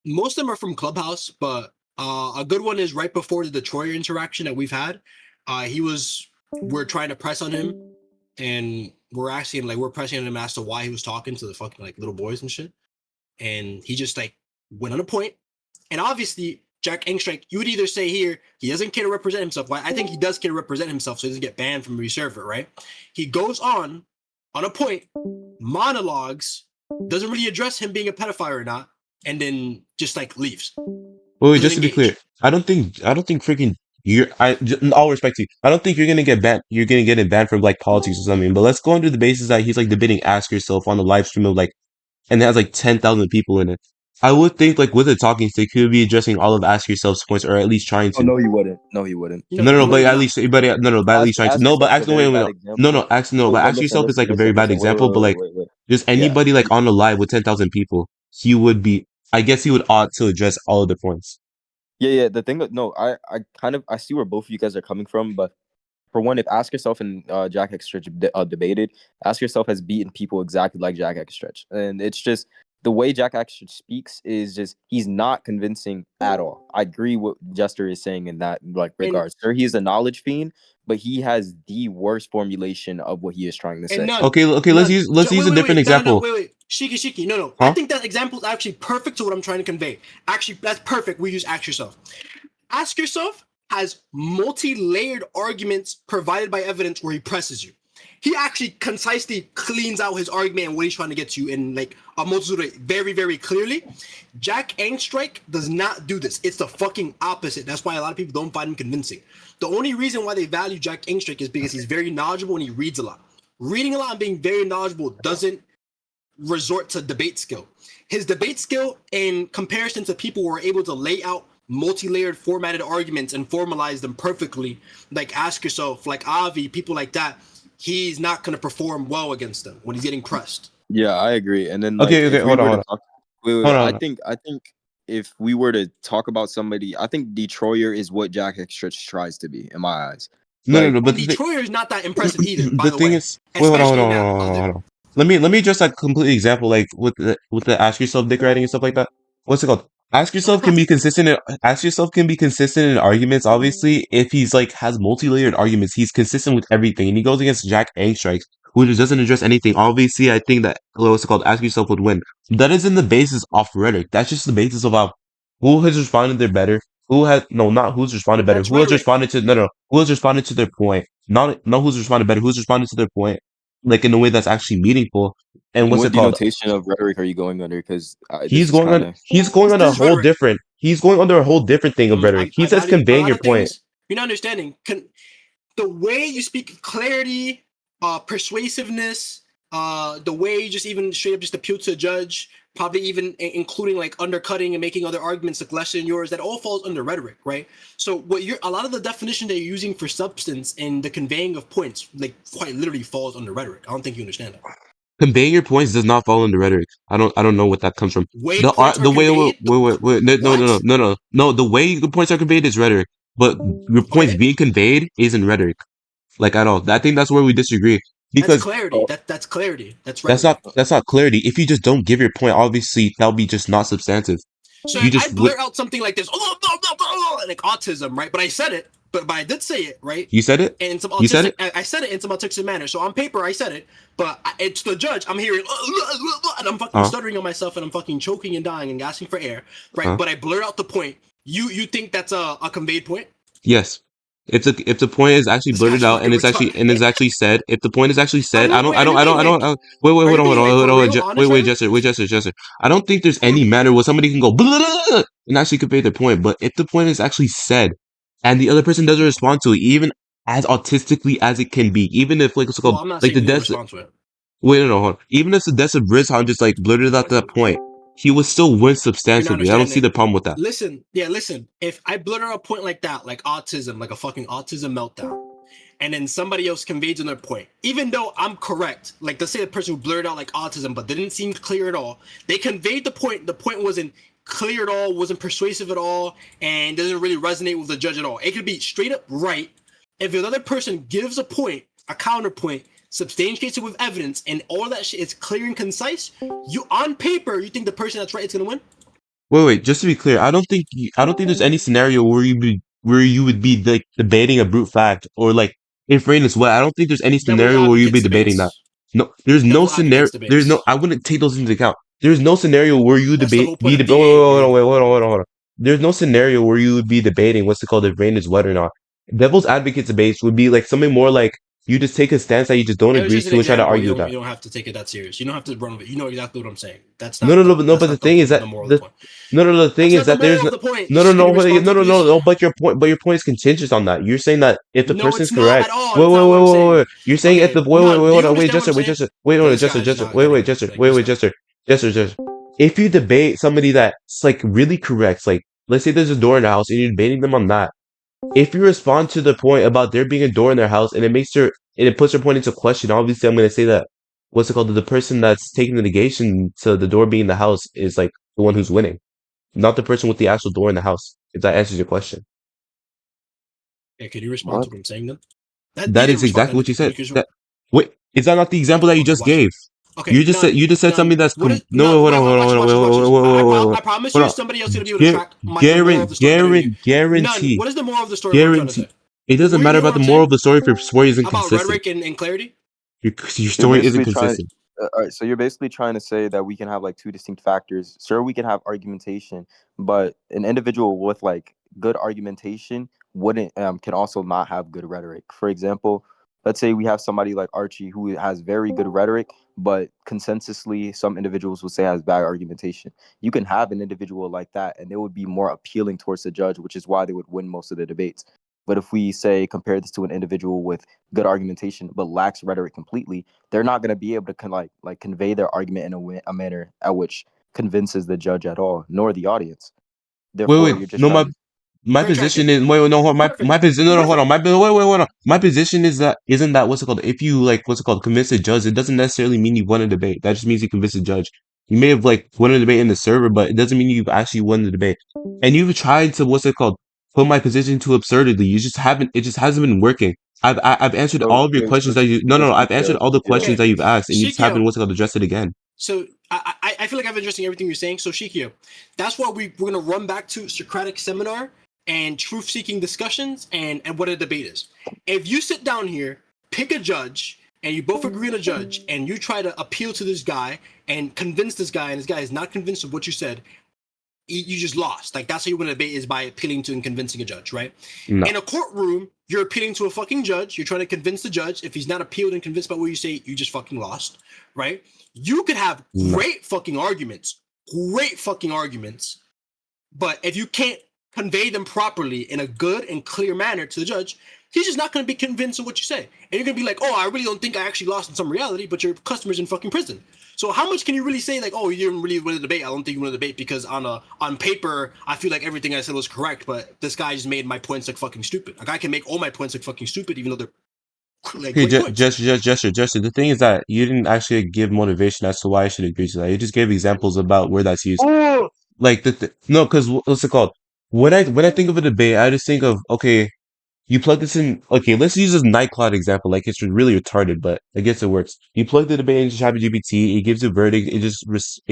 Most of them are from Clubhouse, but a good one is right before the Troyer interaction that we've had. We're trying to press on him, and we're pressing him as to why he was talking to the fucking like little boys and shit, and he just like went on a point, and obviously Jack Engstrike, you would either say here he doesn't care to represent himself. Well, I think he does care to represent himself, so he doesn't get banned from the server, right? He goes on a point, monologues, doesn't really address him being a pedophile or not, and then just like leaves. Wait, Doesn't just to be clear, engage. I don't think freaking in all respect to you, I don't think you're gonna get banned. You're gonna get it banned from like politics or something. But let's go into the basis that he's like debating Ask Yourself on the live stream of like, and it has like 10,000 people in it. I would think like with a talking stick, he would be addressing all of Ask Yourself's points, or at least trying Oh to. no, he wouldn't. No, he wouldn't. No, no, no, No, but maybe at not. least, no, no, but at least trying to. Ask No, but yourself is Ask a no, very wait, bad no, no, no, example. Ask no, But, but but Ask listen, Yourself is listen, like a very listen, bad listen. example. But like Wait. just Yeah, anybody like on the live with 10,000 people, he would be. I guess he would ought to address all of the points. yeah. The thing that no, I see where both of you guys are coming from, but for one, if Ask Yourself and Jack X Stretch debated, Ask Yourself has beaten people exactly like Jack X Stretch, and it's just the way Jack X Stretch speaks is just he's not convincing at all. I agree what Jester is saying in that like regards. Sir, he is a knowledge fiend, but he has the worst formulation of what he is trying to say. And Okay, let's none. use a different Wait. No, example. wait. Shiki. No. I Huh? think that example is actually perfect to what I'm trying to convey. Actually, that's perfect. We use Ask Yourself. Ask Yourself has multi-layered arguments provided by evidence where he presses you. He actually concisely cleans out his argument and what he's trying to get to in like a multitude of very, very clearly. Jack Angstrike does not do this. It's the fucking opposite. That's why a lot of people don't find him convincing. The only reason why they value Jack Angstrike is because he's very knowledgeable and he reads a lot. Reading a lot and being very knowledgeable doesn't resort to debate skill. His debate skill in comparison to people who are able to lay out multi-layered formatted arguments and formalize them perfectly, like Ask Yourself, like Avi, people like that, he's not going to perform well against them when he's getting pressed. Yeah, I agree. And then like Okay, if we hold on, were hold to on. talk, wait. Hold I on. think if we were to talk about somebody, I think Detroyer is what Jack X Stretch tries to be in my eyes. No, Like but Detroyer is not that impressive either, by the the thing way. is, wait, Especially now. hold on. Let me just like complete example like with the ask yourself dick writing and stuff like that. What's it called? Ask yourself can be consistent in arguments. Obviously, if he's like has multi-layered arguments, he's consistent with everything, and he goes against Jack Angstrikes, who just doesn't address anything. Obviously, I think that what's it called? Ask yourself would win. That isn't the basis of rhetoric. That's just the basis of how who has responded there better. Who has no, not who's responded better. That's Who has rhetoric. responded to no, who has responded to their point. Not who's responded better. Who's responded to their point, like in a way that's actually meaningful. And what's what it called? denotation of rhetoric are you going under? Because this is kind of He's going on This a is whole rhetoric. different. He's going under a whole different thing of rhetoric. He I says value a conveying lot your of point. things. You're not understanding. The way you speak, clarity, persuasiveness, the way you just even straight up just appeal to a judge, probably even including like undercutting and making other arguments like lesser than yours, that all falls under rhetoric, right? So a lot of the definition that you're using for substance and the conveying of points, like quite literally falls under rhetoric. I don't think you understand that. Conveying your points does not fall under rhetoric. I don't know what that comes from. Way points are The way conveyed. no, the way the points are conveyed is rhetoric, but your points Okay, being conveyed isn't rhetoric, like at all. I think that's where we disagree that's because clarity. That's clarity. That's rhetoric. that's not clarity. If you just don't give your point, obviously that'll be just not substantive. So You if I just blurt out something like this, like autism, right? But I said it, but I did say it, right? you said it. And in some You said autistic, it. I said it in some autistic manner. So on paper, I said it, but it's the judge. I'm hearing, and I'm fucking Uh, stuttering on myself, and I'm fucking choking and dying and gasping for air, right? uh, But I blurt out the point. You think that's a conveyed point? yes. if the point is actually This blurted guy's out and fucking it's actually retarded. said, if the point is actually I said, mean, wait, are you being like, wait, are you being like for real wait, honest wait, right now? Jester. I don't think there's any manner where somebody can go blah, blah, blah, blah, and actually convey their point. But if the point is actually said, and the other person doesn't respond to it, even as autistically as it can be, even if like what's it Well, called, I'm not like saying the you need to death. respond to it. Wait, no, hold on. Even if the death of Brizhan just like blurted out that point, he would still win You're not substantially. I don't see understanding. the problem with that. Listen, listen. If I blurt out a point like that, like autism, like a fucking autism meltdown, and then somebody else conveys on their point, even though I'm correct, like let's say the person who blurred out like autism, but didn't seem clear at all, they conveyed the point. The point wasn't clear at all, wasn't persuasive at all, and doesn't really resonate with the judge at all. It could be straight up right. If another person gives a point, a counterpoint, substantiates it with evidence, and all that shit is clear and concise, you on paper, you think the person that's right is gonna win? Wait. Just to be clear, I don't think there's any scenario where you would be like debating a brute fact or like if rain is wet. I don't think there's any Devil's scenario where you'd be advocates debating that. debates. No, there's no Devil scenario. advocates debates. I wouldn't take those into account. There's no scenario where you That's the debate whole be point of deb- wait, DA. hold on. There's no scenario where you would be debating what's it called if rain is wet or not. Devil's advocate debates would be like something more like you just take a stance that you just don't It was agree just an to and try to example. argue that. You don't have to take it that serious. You don't have to run with it. You know exactly what I'm saying. That's No, not no, no, the but no. that's But the not the thing is that the moral of the the point. no. The thing That's is not the that there's moral of no the point. no, no, Just give no, me wait, response, please. no. But your point is contingent on that. You're saying that if the No, person's it's not correct, at all. That's not what I'm wait. saying. You're saying if the Okay, no, do hold you on, wait, understand what I'm Jester, saying? wait, hold on, This guy's Jester, not getting it. Like this guy. Jester. If you debate somebody that's like really correct, like let's say there's a door in the house and you're debating them on that. If you respond to the point about there being a door in their house and it puts their point into question, obviously I'm gonna say that what's it called? The person that's taking the negation to the door being in the house is like the one who's winning, not the person with the actual door in the house. If that answers your question. Yeah, can you respond What? to what I'm saying then? That you That didn't is respond. exactly Then what you can said. you just That wait, is that not the example that you okay? just Watch it. gave? Okay, none, You just said none. something that's What is no. none? Hold on, Watch this. wait. I promise Hold you, on. somebody else is gonna be able to track the moral of the story better than you. None. Guarantee, What is the moral of the story? What are you trying to guarantee. say? It doesn't Where you matter hear about what the I'm moral saying of the story if your story isn't about consistent. rhetoric and clarity? Your You're story isn't basically trying. consistent. All right, so you're basically trying to say that we can have like two distinct factors. Sure, we can have argumentation, but an individual with like good argumentation wouldn't can also not have good rhetoric. For example, let's say we have somebody like Archie who has very good rhetoric, but consensusly some individuals would say has bad argumentation. You can have an individual like that, and they would be more appealing towards the judge, which is why they would win most of the debates. But if we say compare this to an individual with good argumentation but lacks rhetoric completely, they're not going to be able to convey their argument in a manner at which convinces the judge at all, nor the audience. Therefore, Wait. you're just No, trying to. my Very position attractive. is no Perfect. my position no hold on Perfect. wait hold on my position is that isn't that what's it called if you like what's it called convince a judge it doesn't necessarily mean you won a debate that just means you convinced a judge you may have like won a debate in the server but it doesn't mean you've actually won the debate and you've tried to what's it called put my position to absurdity you just haven't it just hasn't been working I've answered So all of your wait, questions that you no I've answered all the questions Okay, that you've asked and you just haven't Shikyo. what's it called addressed it again. So I feel like I've been addressing everything you're saying. So Shikyo, that's why we're gonna run back to Socratic seminar and truth-seeking discussions and what a debate is. If you sit down here, pick a judge, and you both agree on a judge, and you try to appeal to this guy and convince this guy, and this guy is not convinced of what you said, you just lost. Like that's how you win a debate is by appealing to and convincing a judge, right? No. In a courtroom, you're appealing to a fucking judge. You're trying to convince the judge. If he's not appealed and convinced by what you say, you just fucking lost, right? You could have No. great fucking arguments, but if you can't convey them properly in a good and clear manner to the judge, he's just not going to be convinced of what you say. And you're going to be like, oh, I really don't think I actually lost in some reality, but your customer's in fucking prison. So how much can you really say like, oh, you didn't really win the debate? I don't think you won the debate because on paper, I feel like everything I said was correct, but this guy just made my points like fucking stupid. Like I can make all my points like fucking stupid, even though they're like Okay, great points. Jester. The thing is that you didn't actually give motivation as to why I should agree to that. You just gave examples about where that's used. Like no, because what's it called? When I think of a debate, I just think of okay, you plug this in. Okay, let's use this Nightcloud example. Like it's really retarded, but I guess it works. You plug the debate into ChatGPT, it gives a verdict. It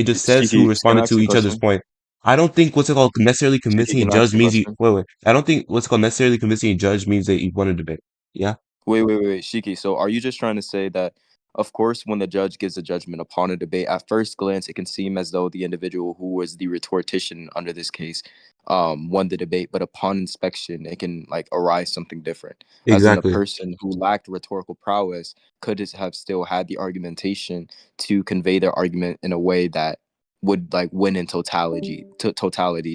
just says who Shiki, can I responded ask to you a each other's question? point. I don't think what's it called necessarily Shiki, convincing a can I ask judge you a means you question? wait. I don't think what's it called necessarily convincing a judge means that you won a debate. Yeah. Wait, Shiki. So are you just trying to say that, of course, when the judge gives a judgment upon a debate, at first glance, it can seem as though the individual who was the rhetorician under this case won the debate, but upon inspection it can like arise something different, as in the Exactly. person who lacked rhetorical prowess could have still had the argumentation to convey their argument in a way that would like win in totality,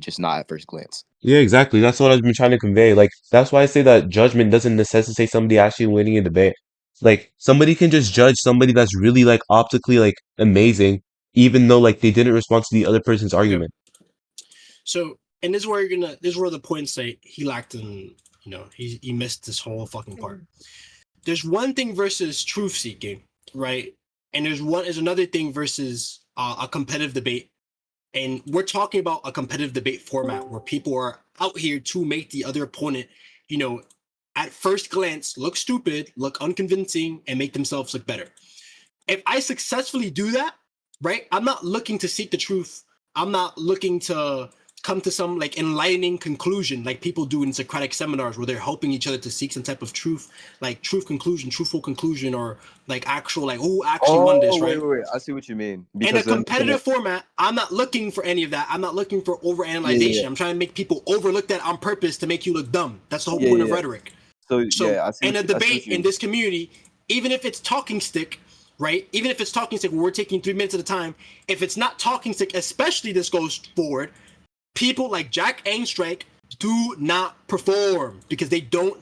just not at first glance. Yeah, exactly. That's what I've been trying to convey. Like, that's why I say that judgment doesn't necessitate somebody actually winning a debate. Like, somebody can just judge somebody that's really like optically like amazing, even though like they didn't respond to the other person's Okay. argument. So, and this is where this is where the points say he lacked in, he missed this whole fucking part. There's one thing versus truth seeking, right? And there's another thing versus a competitive debate. And we're talking about a competitive debate format where people are out here to make the other opponent, at first glance look stupid, look unconvincing, and make themselves look better. If I successfully do that, right, I'm not looking to seek the truth. I'm not looking to come to some like enlightening conclusion like people do in Socratic seminars where they're helping each other to seek some type of truth, like truthful conclusion, or like actual like who actually won this, right? Wait. I see what you mean. In a Because then competitive format, I'm not looking for any of that. I'm not looking for overanalyzation. I'm trying to make people overlook that on purpose to make you look dumb. That's the whole point of rhetoric. So So I see in a what you debate in mean. this community, even if it's talking stick, right? Even if it's talking stick, we're taking 3 minutes at a time. If it's not talking stick, especially this goes forward, people like Jack and Strike do not perform because they don't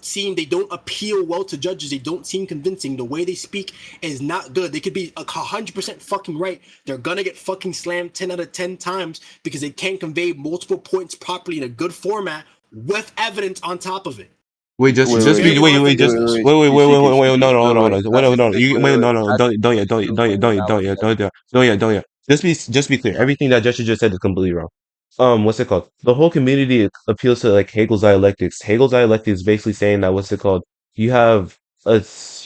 appeal well to judges. They don't seem convincing. The way they speak is not good. They could be 100% fucking right. They're gonna get fucking slammed 10 out of 10 times because they can't convey multiple points properly in a good format with evidence on top of it. Wait, just Which is just be very wait, hard for wait, just listeners. wait, no, no, no, no, wait, no, no, no, don't yet. Just be clear. Everything that Jester just said is completely wrong. What's it called? The whole community appeals to like Hegel's dialectics. Hegel's dialectics is basically saying that what's it called? You have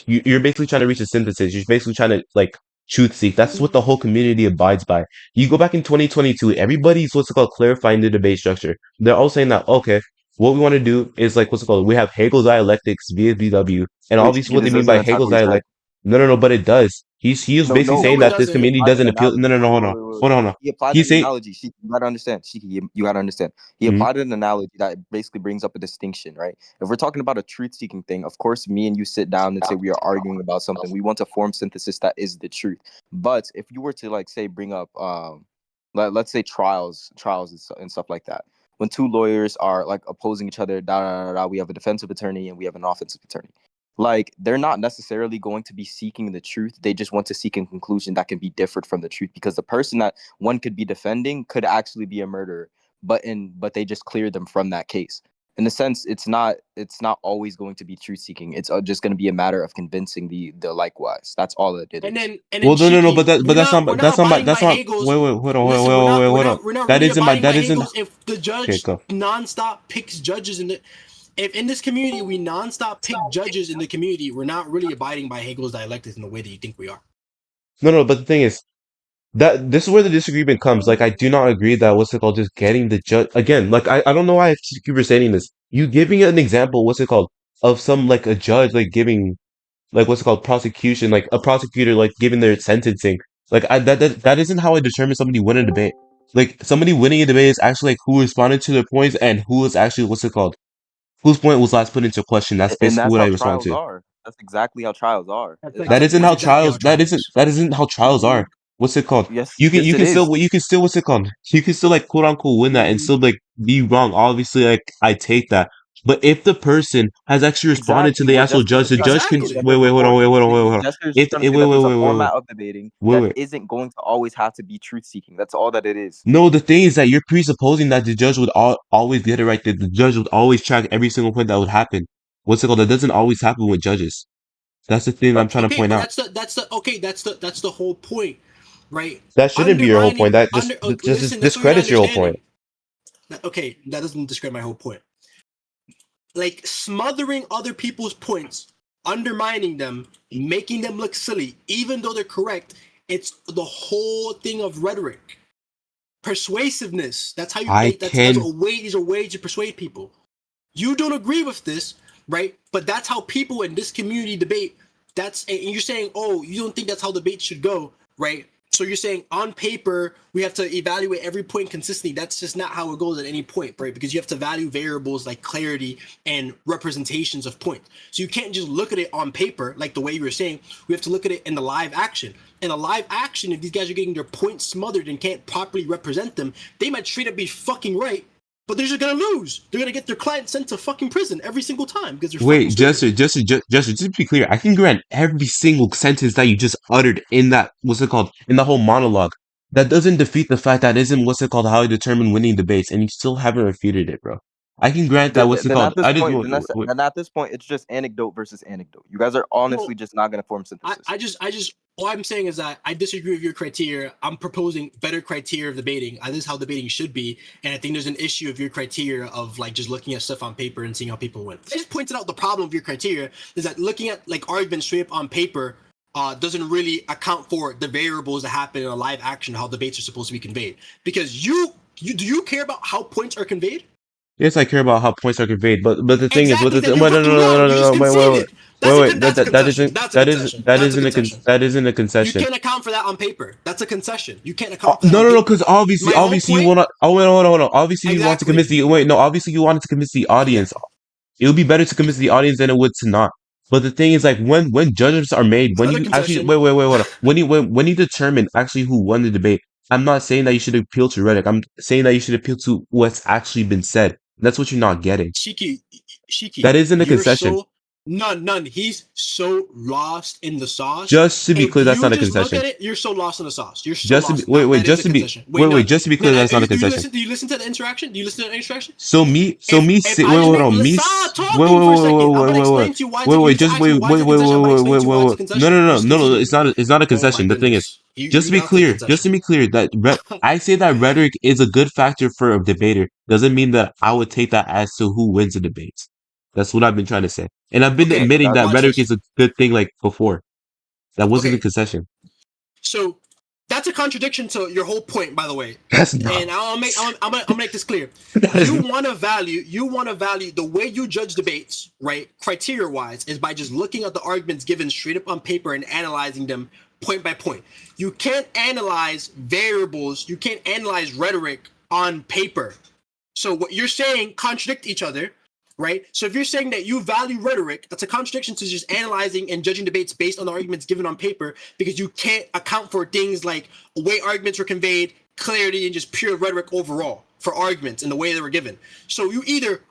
you're basically trying to reach a synthesis. You're basically trying to like truth seek. That's what the whole community abides by. You go back in 2022, everybody's what's it called clarifying the debate structure. They're all saying that okay, what we want to do is like what's it called? We have Hegel's dialectics, VSBW, and Wait, obviously Shiki, what they this mean doesn't by attack Hegel's what he said. dialect. No, no, no, but it does. He was basically No, saying it that this doesn't. community Applied doesn't an appeal. analogy. No, no, no, hold on, hold on, hold on. He applied He's an saying, analogy. Shiki, you gotta understand. Shiki, you gotta understand. He Mhm. applied an analogy that basically brings up a distinction, right? If we're talking about a truth-seeking thing, of course, me and you sit down and say we are arguing about something. We want to form synthesis that is the truth. But if you were to like say bring up let's say trials and stuff like that. When two lawyers are like opposing each other, we have a defensive attorney and we have an offensive attorney. Like they're not necessarily going to be seeking the truth. They just want to seek a conclusion that can be different from the truth, because the person that one could be defending could actually be a murderer, but they just cleared them from that case. In a sense, it's not always going to be truth seeking. It's just going to be a matter of convincing the likewise. That's all that it And is. then Well, no, no, no, but Shiki, that, but we're not abiding by that's not. Hegel's. Wait, wait, hold on, wait, Listen, wait, wait, wait, hold on. we're not That really isn't my, abiding that by isn't. Hegel's if the Okay, judge go. nonstop picks judges if in this community we nonstop pick judges in the community, we're not really abiding by Hegel's dialectics in the way that you think we are. No, no, but the thing is that this is where the disagreement comes. Like, I do not agree that what's it called, just getting the judge again. Like, I don't know why I keep restating this. You giving an example, what's it called, of some like a judge like giving like what's it called prosecution, like a prosecutor like giving their sentencing. Like that isn't how I determine somebody winning a debate. Like somebody winning a debate is actually like who responded to their points and who was actually what's it called, whose point was last put into question. That's And basically that's what I how respond trials to. are. That's exactly how trials are. That isn't That's how exactly how trials. trial works. That isn't how trials are. What's it called? Yes, it is. You can still what's it called? You can still like quote unquote win that and still like be wrong. Obviously, like I take that. But if the person has actually responded to Exactly the what actual Jester judge, is the trying to judge say can is Exactly. that wait, there's wait, a hold on, form. wait. Jester is just If trying to wait, say that there's a wait, format of debating wait, that wait. isn't going to always have to be truth seeking. That's all that it is. No, the thing is that you're presupposing that the judge would always get it right. That the judge would always track every single point that would happen. What's it called? That doesn't always happen with judges. That's the thing I'm But trying to Okay, point but out. that's the whole point, right? That shouldn't be your whole point. That just Listen, that's what you're not discredits your whole point. understanding. Okay, that doesn't describe my whole point. Like smothering other people's points, undermining them, making them look silly, even though they're correct. It's the whole thing of rhetoric, persuasiveness. That's how you. I That's can. a way. These are ways to persuade people. You don't agree with this, right? But that's how people in this community debate. And you're saying, oh, you don't think that's how debate should go, right? So you're saying on paper we have to evaluate every point consistently. That's just not how it goes at any point, right? Because you have to value variables like clarity and representations of points. So you can't just look at it on paper like the way you were saying. We have to look at it in the live action. In a live action, if these guys are getting their points smothered and can't properly represent them, they might straight up be fucking right, but they're just gonna lose. They're gonna get their client sent to fucking prison every single time because they're fucking Wait, stupid. Jester, just to be clear, I can grant every single sentence that you just uttered in that, what's it called, in the whole monologue. That doesn't defeat the fact that isn't, what's it called, how I determine winning debates, and you still haven't refuted it, bro. I can grant that, what's it Then called, at this I did, point, wait, wait, then at this point, it's just anecdote versus anecdote. You guys are Well, honestly just not gonna form synthesis. all I'm saying is that I disagree with your criteria. I'm proposing better criteria of debating. This is how debating should be, and I think there's an issue of your criteria of like just looking at stuff on paper and seeing how people win. I just pointed out the problem of your criteria is that looking at like arguments straight up on paper doesn't really account for the variables that happen in a live action, how debates are supposed to be conveyed. Because do you care about how points are conveyed? yes, I care about how points are conveyed, but the thing is, Exactly. Then you're wait, no, no, fucking no, wrong. no, You no, just no, conceded. That's a that concession. isn't, That's a concession. That's a concession. that isn't a You concession. can't account for that on paper. That's a concession. You can't account for that No, on no, no, paper. because obviously, My whole you point. want to. Oh, wait, hold on. Obviously, you want to convince Exactly. the. Wait, no. Obviously, you wanted to convince the Okay. audience. It would be better to convince the audience than it would to not. But the thing is, like, when judgments are made, when Another you actually concession. wait, hold on. When you determine actually who won the debate, I'm not saying that you should appeal to rhetoric. I'm saying that you should appeal to what's actually been said. That's what you're not getting. Shiki, That isn't a you're concession. so none. He's so lost in the sauce. Just to be If clear, that's you not a just look concession. at it, you're so lost in the sauce. You're so Just to be lost. That is just a to be concession. Wait, no, just to be no, clear, no. that's not a concession. Do you listen to the interaction? Do you listen to the interaction? So If I just wait, hold make on, stop talking for a second, I'm gonna explain to you why it's a, you just ask me why it's a concession. I'm gonna explain to you why it's a no, concession. You just no, conceded. it's not a Oh my concession. The thing is, goodness. You now take just to concession. be clear, that I say that rhetoric is a good factor for a debater. Doesn't mean that I would take that as to who wins the debates. That's what I've been trying to say, and I've been Okay, admitting that watch rhetoric this. is a good thing. Like before, that wasn't a Okay, concession. so that's a contradiction to your whole point, by the way. That's not. And I'm gonna make this clear. That is You want to value the way you judge debates, right? Criteria wise, is by just looking at the arguments given straight up on paper and analyzing them point by point. You can't analyze variables. You can't analyze rhetoric on paper. So what you're saying contradict each other, right? So if you're saying that you value rhetoric, that's a contradiction to just analyzing and judging debates based on the arguments given on paper, because you can't account for things like the way arguments were conveyed, clarity, and just pure rhetoric overall for arguments and the way they were given. So you either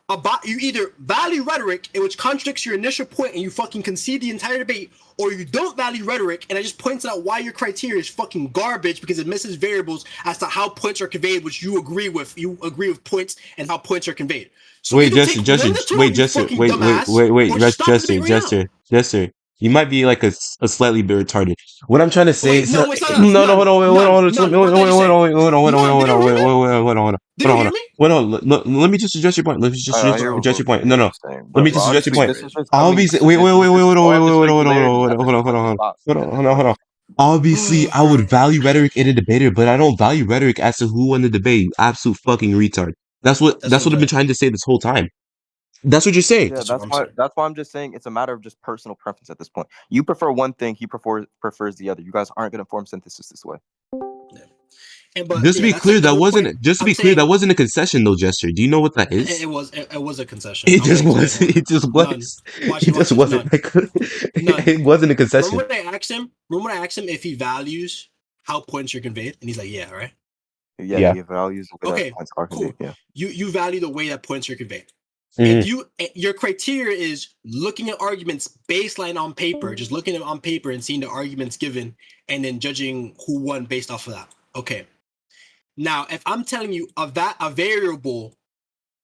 value rhetoric, which contradicts your initial point and you fucking concede the entire debate, or you don't value rhetoric, and I just pointed out why your criteria is fucking garbage because it misses variables as to how points are conveyed, which you agree with. You agree with points and how points are conveyed. So Wait, either take one of the two, you fucking dumbass, or stop the debate right now. Jester. You might be like a slightly bit retarded. What I'm trying to say Wait, is not. no, it's not us. No, no, hold None, on, wait, hold on, none, hold on, none. What did I just say? hold None. Did you hear me? on, hold Did you hear me? Wait, on. Let me just address your point. Let me just I hear address what your point. you No, guys no. are saying, Let me but just address your honestly, point. this is just coming. Obviously, This is just all this regularity at this point. hold Stop at this on, point. Obviously, I would value rhetoric in a debater, but I don't value rhetoric as to who won the debate. You absolute fucking retard. That's what I'm That's what I've been saying. trying to say this whole time. That's what you're saying. Yeah, That's what I'm saying. that's why I'm just saying it's a matter of just personal preference at this point. You prefer one thing, he prefers the other. You guys aren't gonna form synthesis this way. But Just to be that's clear, like the that whole point. wasn't. Just to I'm be clear, saying that wasn't a concession, though, Jester. Do you know what that is? it was a concession. It I'm gonna just explain was. why. It just None. was. Watch It just this. wasn't. None. Like, None. it wasn't a concession. Remember when I asked him if he values how points are conveyed, and he's like, "Yeah, right." Yeah, he values the way Okay, that points are cool. conveyed. Yeah. You value the way that points are conveyed. Mhm. If your criteria is looking at arguments baseline on paper, just looking at them on paper and seeing the arguments given, and then judging who won based off of that. Okay. Now, if I'm telling you a variable,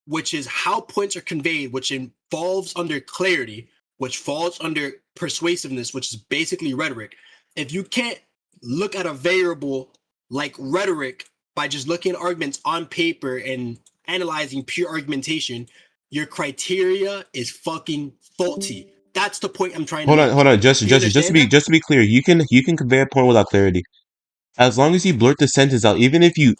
which is how points are conveyed, which falls under clarity, which falls under persuasiveness, which is basically rhetoric. If you can't look at a variable like rhetoric by just looking at arguments on paper and analyzing pure argumentation, your criteria is fucking faulty. That's the point I'm trying to make. Hold on, Jester. Do you Just understand that? to be clear, you can convey a point without clarity. As long as you blurt the sentence out, even if you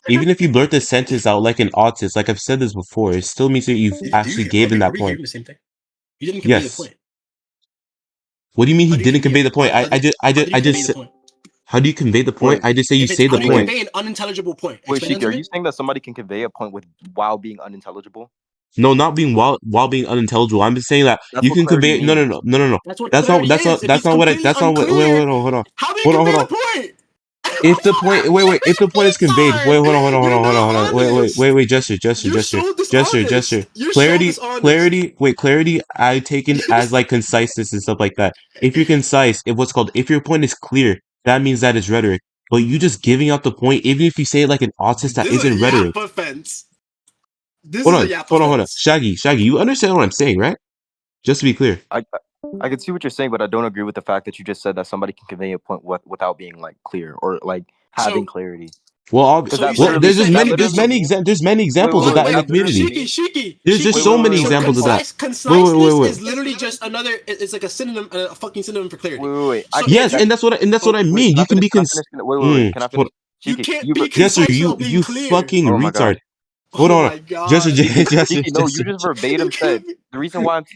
blurt the sentence out like an autist, like I've said this before, it still means that you've actually given Are that we point. hearing the same thing? You didn't convey the Yes. point. What do you mean he How did he didn't convey the point? How did he convey the point? How do you convey the point? Wait, I just say you If it's say how the do you point. convey an unintelligible point? wait, Explain that Shiki, to are me. you saying that somebody can convey a point while being unintelligible? No, not being while being unintelligible. I'm just saying that That's you what can clarity convey. No, no, means. no, no, no, no. That's what That's not. clarity That's is. not. If That's it's not what. completely That's not what. Wait, unclear, hold on. how do you Hold on, convey hold the on. point? If the point, wait, if the point is I'm conveyed, sorry. wait, hold You're on, not honest. wait, gesture, You're so dishonest. You're so dishonest. clarity, I taken as like conciseness and stuff like that. If you're concise, if your point is clear, that means that is rhetoric. But you just giving out the point, even if you say it like an autist, that This is a isn't rhetoric. yap offense. This is a yap Hold on. offense. Shaggy, you understand what I'm saying, right? Just to be clear. I can see what you're saying, but I don't agree with the fact that you just said that somebody can convey a point without being like clear or like having So, clarity. Well, Because so you that said literally you said okay. there's So many examples of wait, look, that in the that wait, literally community. means There's just Shiki. so many wait, So examples of that. conciseness Wait. is literally just another. It's like a synonym, a fucking synonym for clarity. I So get if Yes, you, that. and that's what I Wait, mean. You can be can I finish? Can I finish? you Shiki, can't be Jester, concise without being you clear. fucking oh my retard. god. Hold Oh on. my Jester, god. Shiki, no, you Jester. just You verbatim said can't be.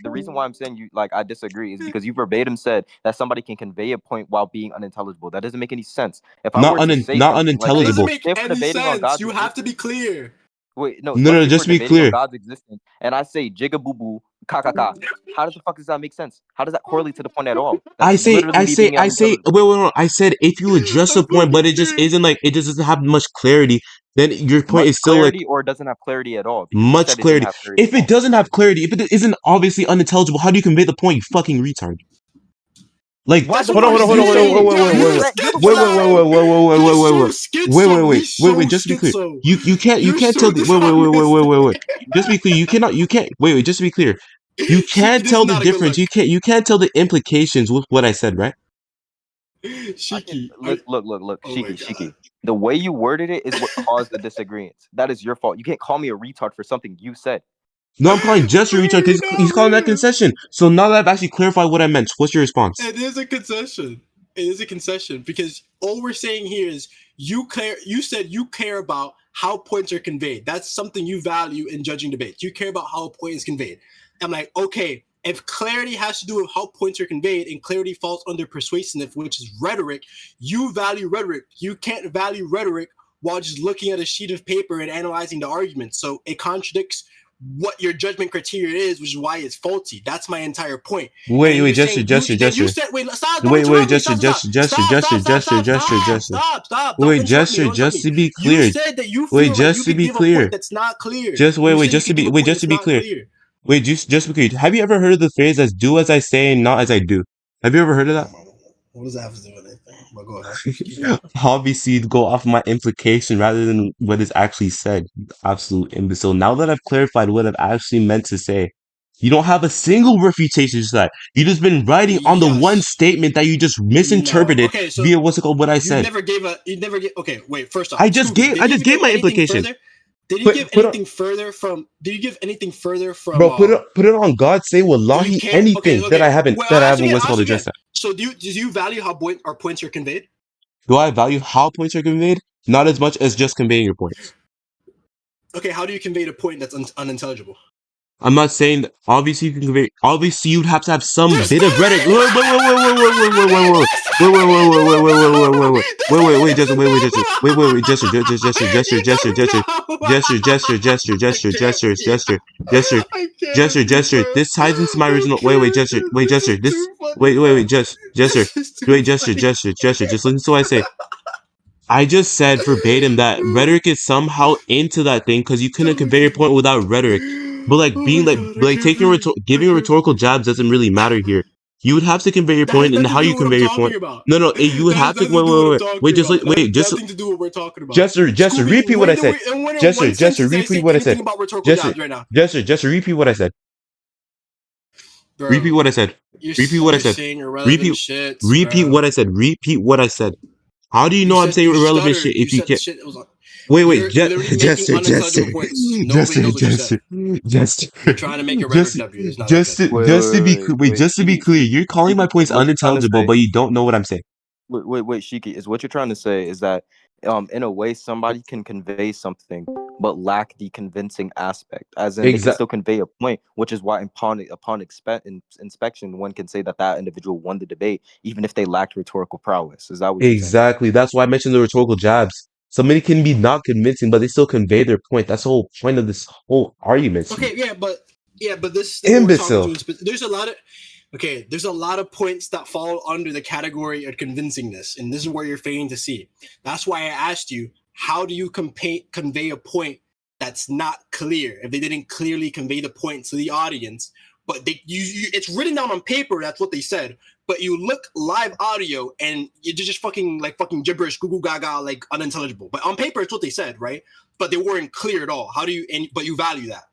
the reason why I'm saying you like I disagree is because you verbatim said that somebody can convey a point while being unintelligible. That doesn't make any sense. If I were to say Not something like, That hey, doesn't unintelligible. make if we're any debating on sense. God's You have to be existence, clear. wait, no, No, especially if we're just to be debating on clear. God's existence, and I say jigga boo boo ka ka ka, how the fuck does that make sense? How does that correlate to the point at all? That's literally me being unintelligible. wait, I said if you address a I'm point, but fucking it just dead. isn't like, it just doesn't have much clarity, then your point Much is still like clarity or it doesn't have clarity at all because you much said it didn't clarity. have clarity at If it all. doesn't have clarity, if it isn't obviously unintelligible, how do you convey the point, you fucking retard? Like, Why That's the what hold on, we're fuck? You said saying. it. Yo, You you're just a let you have a point of schizo. You're so schizo. He's so just to be clear. schizo. You You're can't tell so the dishonest. wait. Just be clear. You can't just to be clear. You Shiki, can't this is tell the not a good difference. look. You can't tell the implications with what I said, right? I can Shiki. look, Oh my Shiki. god. The way you worded it is what caused the disagreement. That is your fault. You can't call me a retard for something you said. No, I'm calling Jester Bro, retard because you're he's not calling that weird. concession. So now that I've actually clarified what I meant, what's your response? It is a concession. It is a concession because all we're saying here is you care. You said you care about how points are conveyed. That's something you value in judging debates. You care about how a point is conveyed. I'm like, okay, if clarity has to do with how points are conveyed and clarity falls under persuasiveness, which is rhetoric, you value rhetoric. You can't value rhetoric while just looking at a sheet of paper and analyzing the argument. So it contradicts what your judgment criteria is, which is why it's faulty. That's my entire point. And Wait, you're saying you Jester. said wait, stop, don't interrupt me. Stop. Don't Wait, interrupt me. Don't interrupt just me. to be You clear. said that you Wait, feel like you just to could be give a point clear. that's not clear. Just You said you just to could give be a point just to that's be not clear. clear. Wait, just to be clear. Have you ever heard of the phrase as do as I say, not as I do? Have you ever heard of that? What does that have to do with anything? But go ahead. Keep going. Obviously, go off my implication rather than what is actually said. Absolute imbecile. Now that I've clarified what I've actually meant to say, you don't have a single refutation to that. You just been writing on the one Yes. statement that you just No. misinterpreted Okay, so via what's it called, what I said. you never get okay, wait, first off, I just gave my implication. Did you give Put anything further from bro, put it on God, say do you wallahi care? anything Okay. Well, that I I'll ask you haven't again. what's it called addressed that. So do you value how our points are conveyed? Do I value how points are conveyed? Not as much as just conveying your points. Okay, how do you convey a point that's unintelligible? I'm not saying that obviously you can convey. Obviously, you'd have to have some There's bit of rhetoric. I can't with you, bro. This ties into my I original. can't with you. This is too funny, bro. This is too funny. Just listen to what I say. I just said verbatim that rhetoric is somehow into that thing because you couldn't convey your point without rhetoric. But like Oh being my god, I like can't taking breathe. I giving can't rhetorical breathe. jabs doesn't really matter here. You would have to convey your That has point, and nothing how to do you with what I'm convey your point. talking about. No, you would That has have to nothing to do with what I'm talking just about. That has just nothing to do with what we're talking about. Jester, Scooby, repeat what I said. when in one sentence did I Repeat say what I said. anything about rhetorical jobs right now? Jester, repeat what I said. Repeat Bro, what I said. Repeat what I you're said. saying irrelevant Repeat shits, repeat bro. what I said. Repeat what I said. How do you know I'm saying You irrelevant shit stuttered. You if you said the can't? shit that was on. Wait, You're literally making unintelligible points. Nobody knows what you said. Jester, You're trying to make a rhetoric just, W. It's not okay. just to be Shiki, clear, you're calling my is points what you're trying to unintelligible, say? but you don't know what I'm saying. Shiki, is what you're trying to say is that, in a way, somebody can convey something but lack the convincing aspect. As in, they can still convey a point, which is why upon inspection, one can say that that individual won the debate, even if they lacked rhetorical prowess. Is that what you're saying? Exactly. That's why I mentioned the rhetorical jabs. Somebody can be not convincing, but they still convey their point. That's the whole point of this whole argument. Okay, yeah, but this thing Imbecile. we're talking to, there's a lot of there's a lot of points that fall under the category of convincingness, and this is where you're failing to see. That's why I asked you, how do you convey a point that's not clear if they didn't clearly convey the point to the audience? But it's written down on paper. That's what they said. But you look live audio and you're just fucking gibberish, Google Gaga, like unintelligible. But on paper, it's what they said, right? But they weren't clear at all. How do you? But you value that.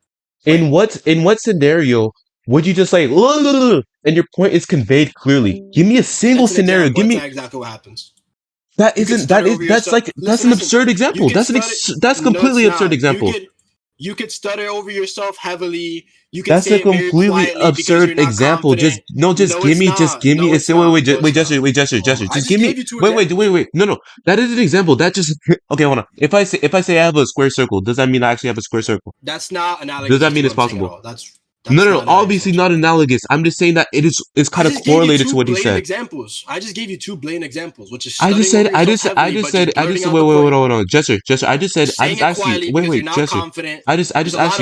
In what scenario would you just like and your point is conveyed clearly? Give me a single scenario. Give me exactly what happens. that's an absurd example. That's completely absurd example. You could stutter over yourself heavily. You could That's say a completely absurd example. Just give me a gesture. Just give me wait. No. That is an example. That just okay, hold on. If I say I have a square circle, does that mean I actually have a square circle? That's not analogous. Does that mean it's possible? No, obviously not analogous. I'm just saying that it's kind of correlated to what he said. Examples. I just gave you two blatant examples, which is I just said wait, Jester. I just asked you. Wait, Jester. I just asked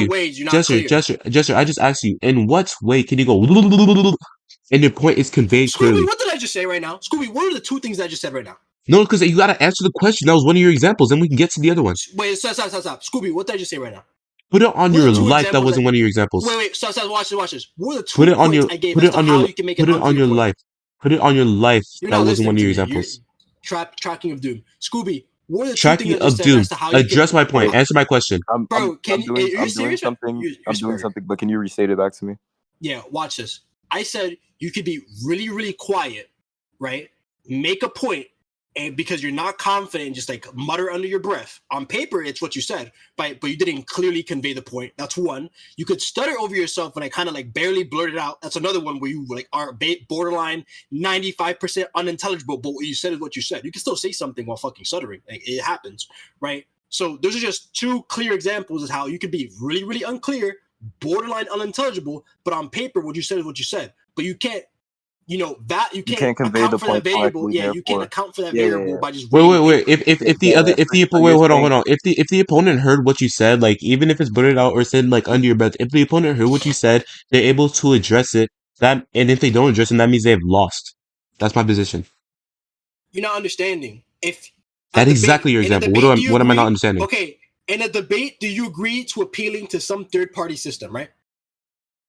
you. Jester. I just asked you. In what way can you go and your point is conveyed clearly? Scooby, what did I just say right now? Scooby, what are the two things I just said right now? No, because you gotta answer the question. That was one of your examples. Then we can get to the other one. Wait, stop. Scooby, what did I just say right now? Put it on your life. That wasn't one of your examples. Wait. Stop. Watch this. What are the two put it on your. I gave Put it on your. You can make put it on your life. Put it on your life. That wasn't one of your examples. Tracking of doom. Scooby, what are the tracking of doom? Address my point. Answer my question. Bro, are you serious? I'm doing something, but can you restate it back to me? Yeah, watch this. I said you could be really, really quiet, right? Make a point, and because you're not confident, just like mutter under your breath. On paper, it's what you said, but you didn't clearly convey the point. That's one. You could stutter over yourself when I kind of like barely blurted out. That's another one where you like are borderline 95% unintelligible, but what you said is what you said. You can still say something while fucking stuttering. Like, it happens, right? So those are just two clear examples of how you could be really, really unclear, borderline unintelligible, but on paper, what you said is what you said. But you can't. You can't convey the point variable. Yeah, you can't account for that variable by just wait. If the opponent heard what you said, like even if it's blurted out or said like under your breath, if the opponent heard what you said, they're able to address it. And if they don't address it, that means they have lost. That's my position. You're not understanding. That's exactly your example. What am I not understanding? Okay, in a debate, do you agree to appealing to some third party system, right?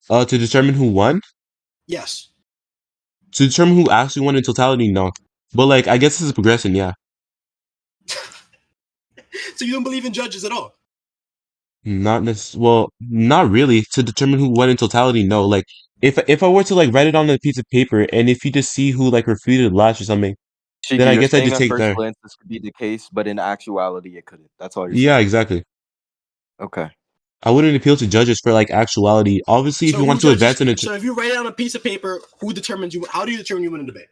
To determine who won? Yes. To determine who actually won in totality, no. But like, I guess this is a progression, yeah. So you don't believe in judges at all? Not really. To determine who won in totality, no. Like, if I were to like write it on a piece of paper, and if you just see who like refuted last or something, then I guess I just take there. Glance, this could be the case, but in actuality, it couldn't. That's all you're saying. Yeah, saying. exactly. Okay. I wouldn't appeal to judges for like actuality. Obviously, if you want to advance in so if you write it on a piece of paper, who determines you? How do you determine you win a debate?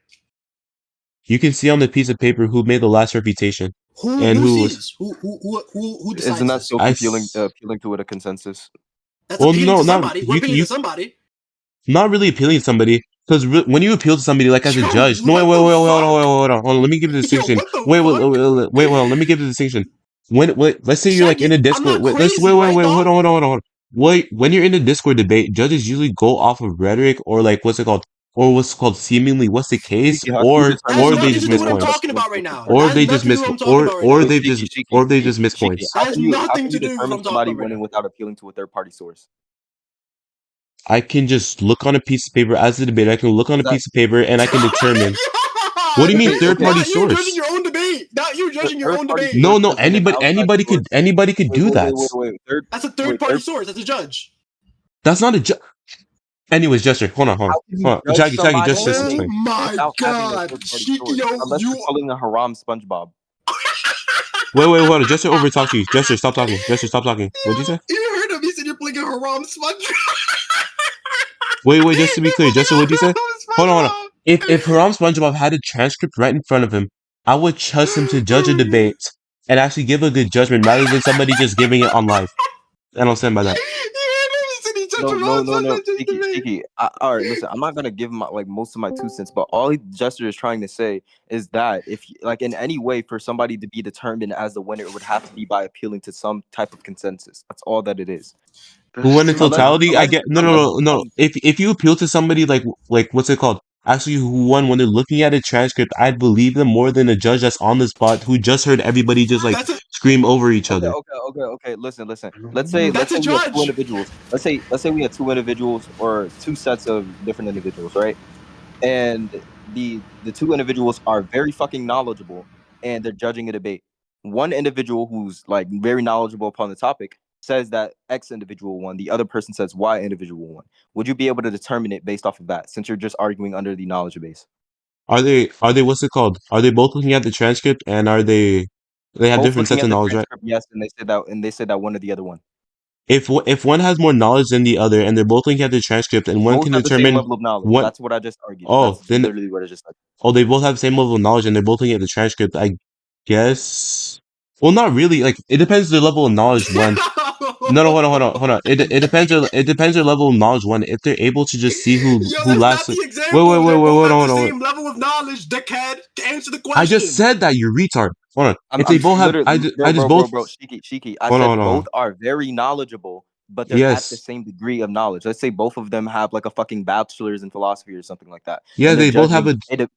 You can see on the piece of paper who made the last refutation. Who decides? Isn't that so appealing to it a consensus? That's appealing to somebody. We're appealing to somebody. Not really appealing to somebody, because when you appeal to somebody like as a judge, no, wait, hold on. Let me give the distinction. Wait, hold on. Let me give the distinction. Let's say you're like in a Discord. Hold on. When you're in a Discord debate, judges usually go off of rhetoric or like what's called seemingly what's the case, or they just miss points. Or they just miss points. Has nothing to do with what I'm talking about. Somebody winning without appealing to a third party source. I can just look on a piece of paper as a debater. I can look on a piece of paper and I can determine. What do you mean third party source? You're judging your own debate. Not you judging your own debate. No. Anybody could do that. Wait. That's a third party source. That's a judge. That's not a judge. Anyways, Jester, hold on. Jaggy, just explain. Oh my god, shikiyoh, unless you're calling a haram SpongeBob. Wait, hold on. Jester overtalked you. Jester, stop talking. What'd you say? You heard him. He said you're playing a haram SpongeBob. Wait, just to be clear, Jester, what'd you say? Hold on. If Haram SpongeBob had a transcript right in front of him, I would trust him to judge a debate and actually give a good judgment rather than somebody just giving it on live. I don't stand by that. No. Shiki. All right, listen. I'm not gonna give my most of my 2 cents, but all Jester is trying to say is that if in any way for somebody to be determined as the winner, it would have to be by appealing to some type of consensus. That's all that it is. Who won in totality? I Unless get no. If you appeal to somebody like what's it called? Actually, who won when they're looking at a transcript, I'd believe them more than a judge that's on the spot who just heard everybody just like That's a scream over each Okay, other. okay. Listen. Let's say that's a we have two judge. individuals. Let's say we have two individuals or two sets of different individuals, right? And the two individuals are very fucking knowledgeable and they're judging a debate. One individual who's like very knowledgeable upon the topic says that X individual won. The other person says Y individual won. Would you be able to determine it based off of that since you're just arguing under the knowledge base? Are they what's it called? Are they both looking at the transcript and are they have Both different looking sets at of the knowledge, right? transcript, yes, and they said that one or the other one. If one has more knowledge than the other and they're both looking at the transcript and one Both can have the same determine level of knowledge. what That's what I just argued. oh That's then literally what I just said. oh they both have the same level of knowledge and they're both looking at the transcript, I guess. Well, not really. Like it depends their level of knowledge. One, no, hold on. It depends their level of knowledge. One, if they're able to just see Yo, who that's not lasts. the Wait, example. They both hold have on, the hold on. same level of knowledge, dickhead. Answer the I just question. said that you retard. Hold on. If they I'm both have, literally, I just both. bro. Shiki. I Hold on, said hold on. both are very knowledgeable, but they're at the Yes, same degree of knowledge. Let's say both of them have like a fucking bachelor's in philosophy or something like that, yeah, and they're they both have judging a it.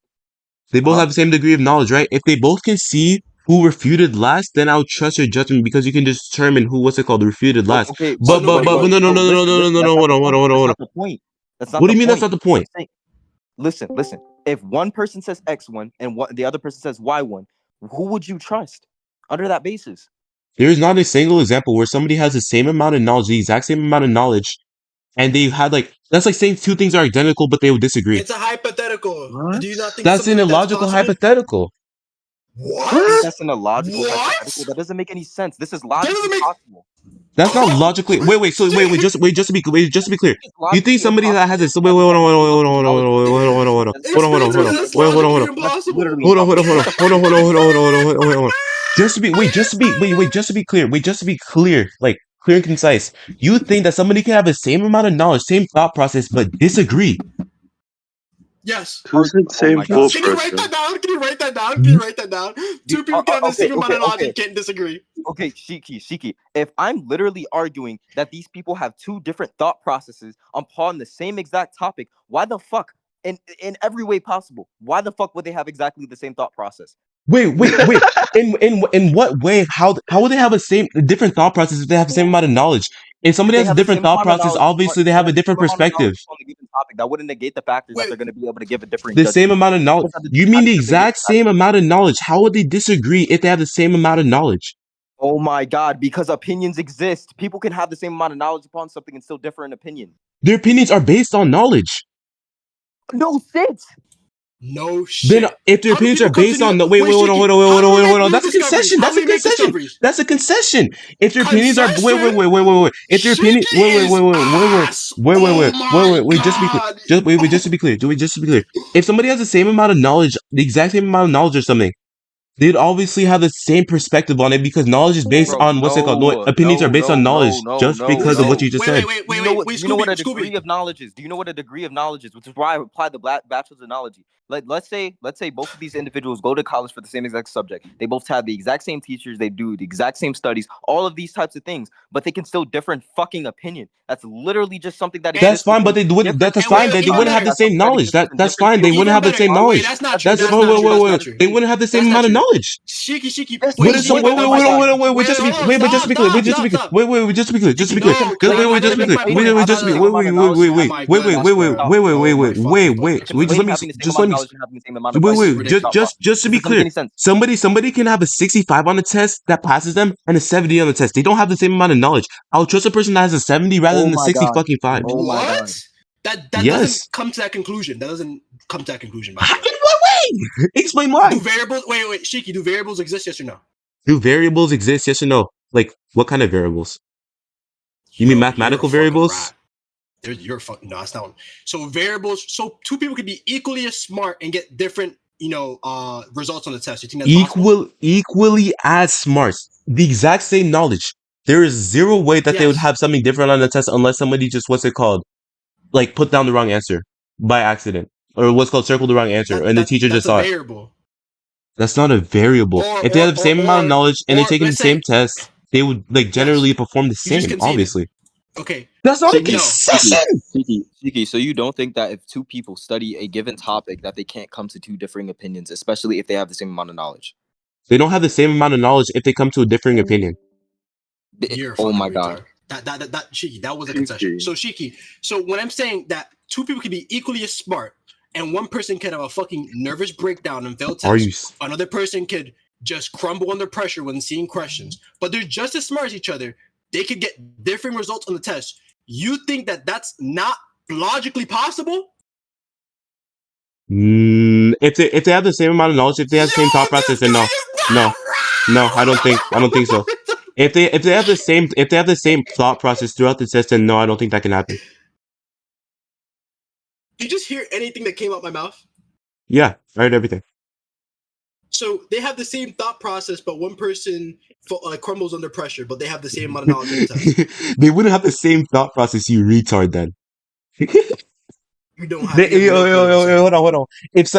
they both Huh? have the same degree of knowledge, right? If they both can see who refuted last, then I'll trust your judgment because you can determine who what's it called refuted Oh, last. okay, So nobody But voted. listen. That's not hold the on, point. That's hold on. not the point. That's not What do the you mean that's point. not the point? I'm saying, listen. If one person says X one and the other person says Y one, who would you trust under that basis? There is not a single example where somebody has the same amount of knowledge, the exact same amount of knowledge, and they had like that's like saying two things are identical but they would disagree. It's a hypothetical. Do you not think That's something an like that's illogical possible? hypothetical. I think What? that's an illogical hypothetical. What? That doesn't make any sense. This is That logically doesn't make. possible. That's not logically. Just to be clear. It's You think logically somebody that impossible has if this? you have the same level of knowledge as the other person. Explain to me that's logically That's impossible. literally impossible. What the fuck are you talking about? Hold on. Just to be just to be clear. Just to be clear, like clear and concise. You think that somebody can have the same amount of knowledge, same thought process, but disagree? Yes. Who's the Oh same my god. full Can you write person? that down? Can you write that down? Can you write that down? Two people can have the Okay, same amount of knowledge and can't disagree. Okay, Shiki. If I'm literally arguing that these people have two different thought processes upon the same exact topic, why the fuck, in every way possible, why the fuck would they have exactly the same thought process? Wait. In what way? How would they have a same different thought process if they have the same amount of knowledge? If If somebody they has a have the different same thought amount of process, knowledge, obviously they they have a have the different same amount of perspective. knowledge on a given topic. That wouldn't negate the factors that Wait, they're going to be able to give a different The same judgment. amount of knowledge. You How mean the does that negate exact the factors? same amount of knowledge? How would they disagree if they have the same amount of knowledge? Oh my god, because opinions exist. People can have the same amount of knowledge upon something and still differ in opinion. Their opinions are based on knowledge. No shit. no Then, shit. if their How do opinions are people come to based on new? no, wait, Wait, hold on, Shiki. hold on, How hold do on, we hold make on. new That's a discoveries? concession. How do That's a we make concession. discoveries? That's a concession. If their opinions are Concession. if their opinion, Shiki is ass. Oh my just to be clear, god. just to be clear, just to be clear. If somebody has the same amount of knowledge, the exact same amount of knowledge or something, they'd obviously have the same perspective on it because knowledge is based Bro, on what's it called? No, opinions are based on knowledge, just because of what Listen. you just Wait, said. wait, wait, Do wait, you know wait, what? wait. Do you know what a Scooby. degree of knowledge is? Do you know what a degree of knowledge is? Which is why I applied the bachelor's analogy. Let's say both of these individuals go to college for the same exact subject. They both have the exact same teachers. They do the exact same studies. All of these types of things, but they can still differ in fucking opinion. That's literally just something that And That's exists fine, but between they would. different That's and schools fine. wait, of They even wouldn't knowledge. have the better. That's same something that knowledge. exists in That's different fine. They schools of wouldn't Even have the knowledge. better. same Wait, knowledge. that's not true. That's not true. That's not true. They wouldn't have the same That's not amount of true. knowledge. Shiki. Yes, What they Wait, is so? Shiki. would. Wait, Oh my god. Wait, just to be, Hold on. Stop, stop, just to be clear. stop. Just to be clear. They No, can because claim I'm they gonna can make my claim point. having the Stop. same amount of knowledge and Oh having my the same goodness, amount of bro. thought process. Oh my fucking wait. They can Wait, just let claim me, having the same just amount let of me, knowledge and having the same amount of This is ridiculous. just to This be doesn't make clear. any sense. Somebody can have a 65 on the test that passes them and a 70 on the test. They don't have the same amount of knowledge. I'll trust a person that has a 70 rather Oh than the my 60 god. fucking 5. Oh my god. What? That doesn't Yes. come to that conclusion. That doesn't come to that conclusion, by In the way. what way? Explain why. Do variables? Wait, Shiki. Do variables exist? Yes or no? Do variables exist? Yes or no? Like, what kind of variables? You mean Yo, you're a mathematical fucking variables? rat. You're fucking no. That's not one. So variables. So two people could be equally as smart and get different results on the test? You think that's possible? Equally as smart. The exact same knowledge. There is zero way that they would Yes. have something different on the test unless somebody just like put down the wrong answer by accident, or what's called circle the wrong answer, and the teacher That's just a saw it. variable. That's not a variable. Or If they or have the or same amount of or knowledge and they're or taking the let's same say test, they would like yes, generally perform the you just same. conceded. Obviously, Okay. that's not a Shiki, No. concession. Shiki, so you don't think that if two people study a given topic that they can't come to two differing opinions, especially if they have the same amount of knowledge? They don't have the same amount of knowledge if they come to a differing opinion. You're a Oh fucking my retard. god. That Shiki, that was a concession. So Shiki, so when I'm saying that two people can be equally as smart and one person can have a fucking nervous breakdown and fail Are you? tests, another person could just crumble under pressure when seeing questions, but they're just as smart as each other, they could get different results on the test. You think that that's not logically possible? If they have the same amount of knowledge, if they have the same thought process, then no, I don't think so. If they have the same thought process throughout the test, then no, I don't think that can happen. Did you just hear anything that came out my mouth? Yeah, I heard everything. So they have the same thought process, but one person crumbles under pressure, but they have the same amount of knowledge on the test. They wouldn't have the same thought process, you retard. Then. You don't have, you have no clue what I'm saying. Hold on.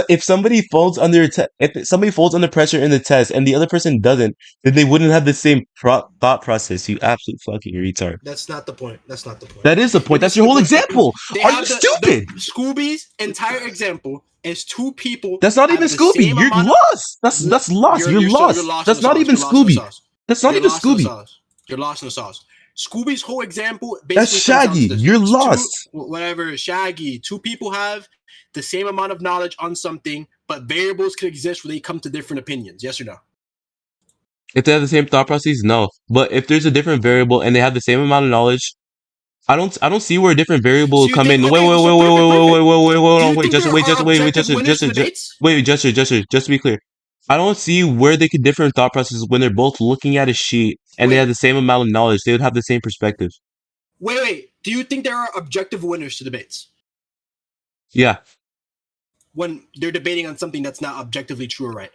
If somebody folds if somebody folds under pressure in the test and the other person doesn't, then they wouldn't have the same thought process. You absolute fucking retard. That's not the point. That's not the point. That is the point. You're That's your missing whole the point. example. They Are have you stupid? Scooby's entire example is two people. That's not have even the Scooby. same You're amount of- lost. That's lost. You're lost. You're lost in That's the not sauce. even You're lost in the Scooby. sauce. That's not You're even lost in the Scooby. sauce. You're lost in the sauce. Scooby's whole example That's basically comes down Shaggy. to this. You're It's lost. whatever, Shaggy. Two people have the same amount of knowledge on something, but variables can exist where they come to different opinions. Yes or no? If they have the same thought process, no. But if there's a different variable and they have the same amount of knowledge, I don't see where a different variable So will you come think, in. Wait, okay, wait, so wait, wait, perfect, wait, wait, perfect. wait, wait, wait, Do wait, you wait, think just there wait, are objective winners to debates? wait, just to be clear. I don't see where they could differ in thought processes when they're both looking at a sheet and they have Wait, the same amount of knowledge. They would have the same perspective. wait. Do you think there are objective winners to debates Yeah, when they're debating on something that's not objectively true or right?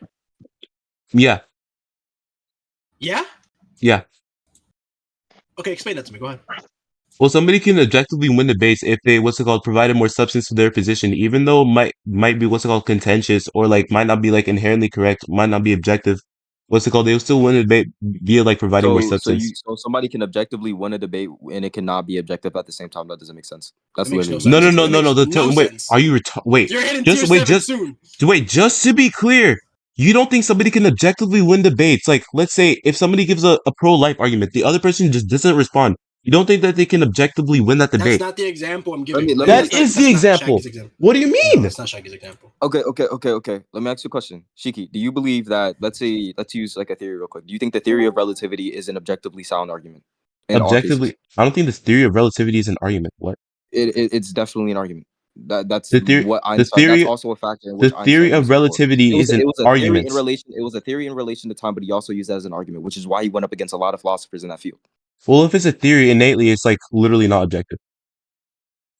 yeah, Yeah? yeah. Okay, explain that to me. Go ahead. Well, somebody can objectively win debates if they provided more substance to their position, even though it might be contentious or like might not be like inherently correct, might not be objective. They will still win a debate via like providing more substance. So somebody can objectively win a debate and it cannot be objective at the same time. That doesn't make sense. That's That makes no literally No, sense. no, what no, That no, makes no. no Wait, sense. are you wait? You're hitting tier Just wait, 7 soon. just to be clear, you don't think somebody can objectively win debates? Like, let's say if somebody gives a pro-life argument, the other person just doesn't respond. You don't think that they can objectively win that That's debate? not the example I'm giving. Let me That is the example. Shaggy's example. What do you No, mean? that's not Shaggy's example. Okay. Let me ask you a question. Shiki, do you believe that, let's use like a theory real quick. Do you think the theory of relativity is an objectively sound argument? In all cases? Objectively, I don't think this theory of relativity is an argument. What? It's definitely an argument. That's The theory, what the Einstein. theory, That's also a factor in the which theory Einstein of used it for. relativity is an It was a theory argument. in relation. It was a theory in relation to time, but he also used that as an argument, which is why he went up against a lot of philosophers in that field. Well, if it's a theory innately, it's like literally not objective.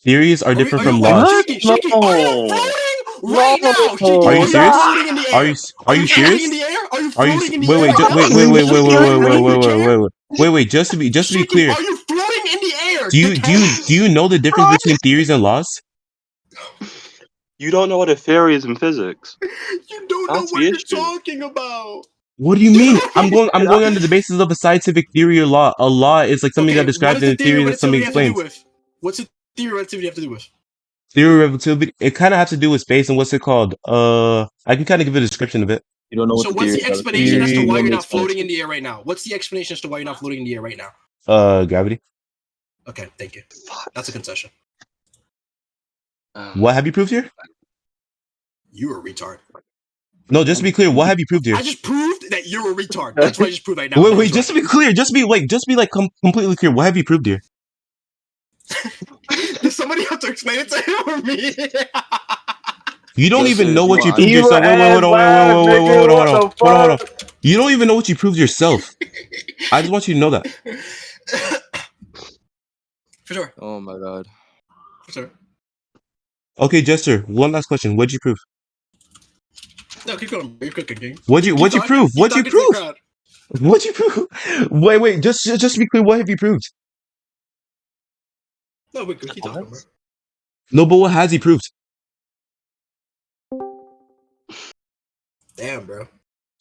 Theories are different from laws. Shiki, are you floating right now? Shiki, Are you serious? floating in the air? Are you floating serious? in the air? Are you Are you floating in the wait air? wait right now? wait just to be Shiki, clear? are you floating in the air? Do you know the difference between theories and laws? You don't know what a theory is in physics. You don't know That's what the you're issue. talking about. What do you mean? I'm going under the basis of a scientific theory or law. A law is like something that describes in a theory that something explains. What's the theory of relativity have to do with? Theory of relativity, it kind of has to do with space and what's it called? I can kind of give a description of it. You don't know So what's the explanation as to why you're not floating in the air right now? What's the explanation as to why you're not floating in the air right now? Gravity. Okay, thank you. That's a concession. What have you proved here? You are a retard. No, just to be clear, what have you proved here? I just proved that you're a retard. That's what I just proved right now. Wait, just to be clear, just be completely clear. What have you proved here? Does somebody have to explain it to him or me? You don't even know what you proved You yourself. Wait, hold on. What You don't even know what you proved yourself. I just want you to know that. For sure. Oh my god. For sure. Okay, Jester, one last question. What'd you prove? No, keep going. You're cooking, King. What'd you Keep talking. prove? Keep What'd you talking to the prove? crowd. What'd you prove? Wait, just to be clear, what have you proved? No, wait, keep talking, bro. No, but what has he proved? Damn, bro.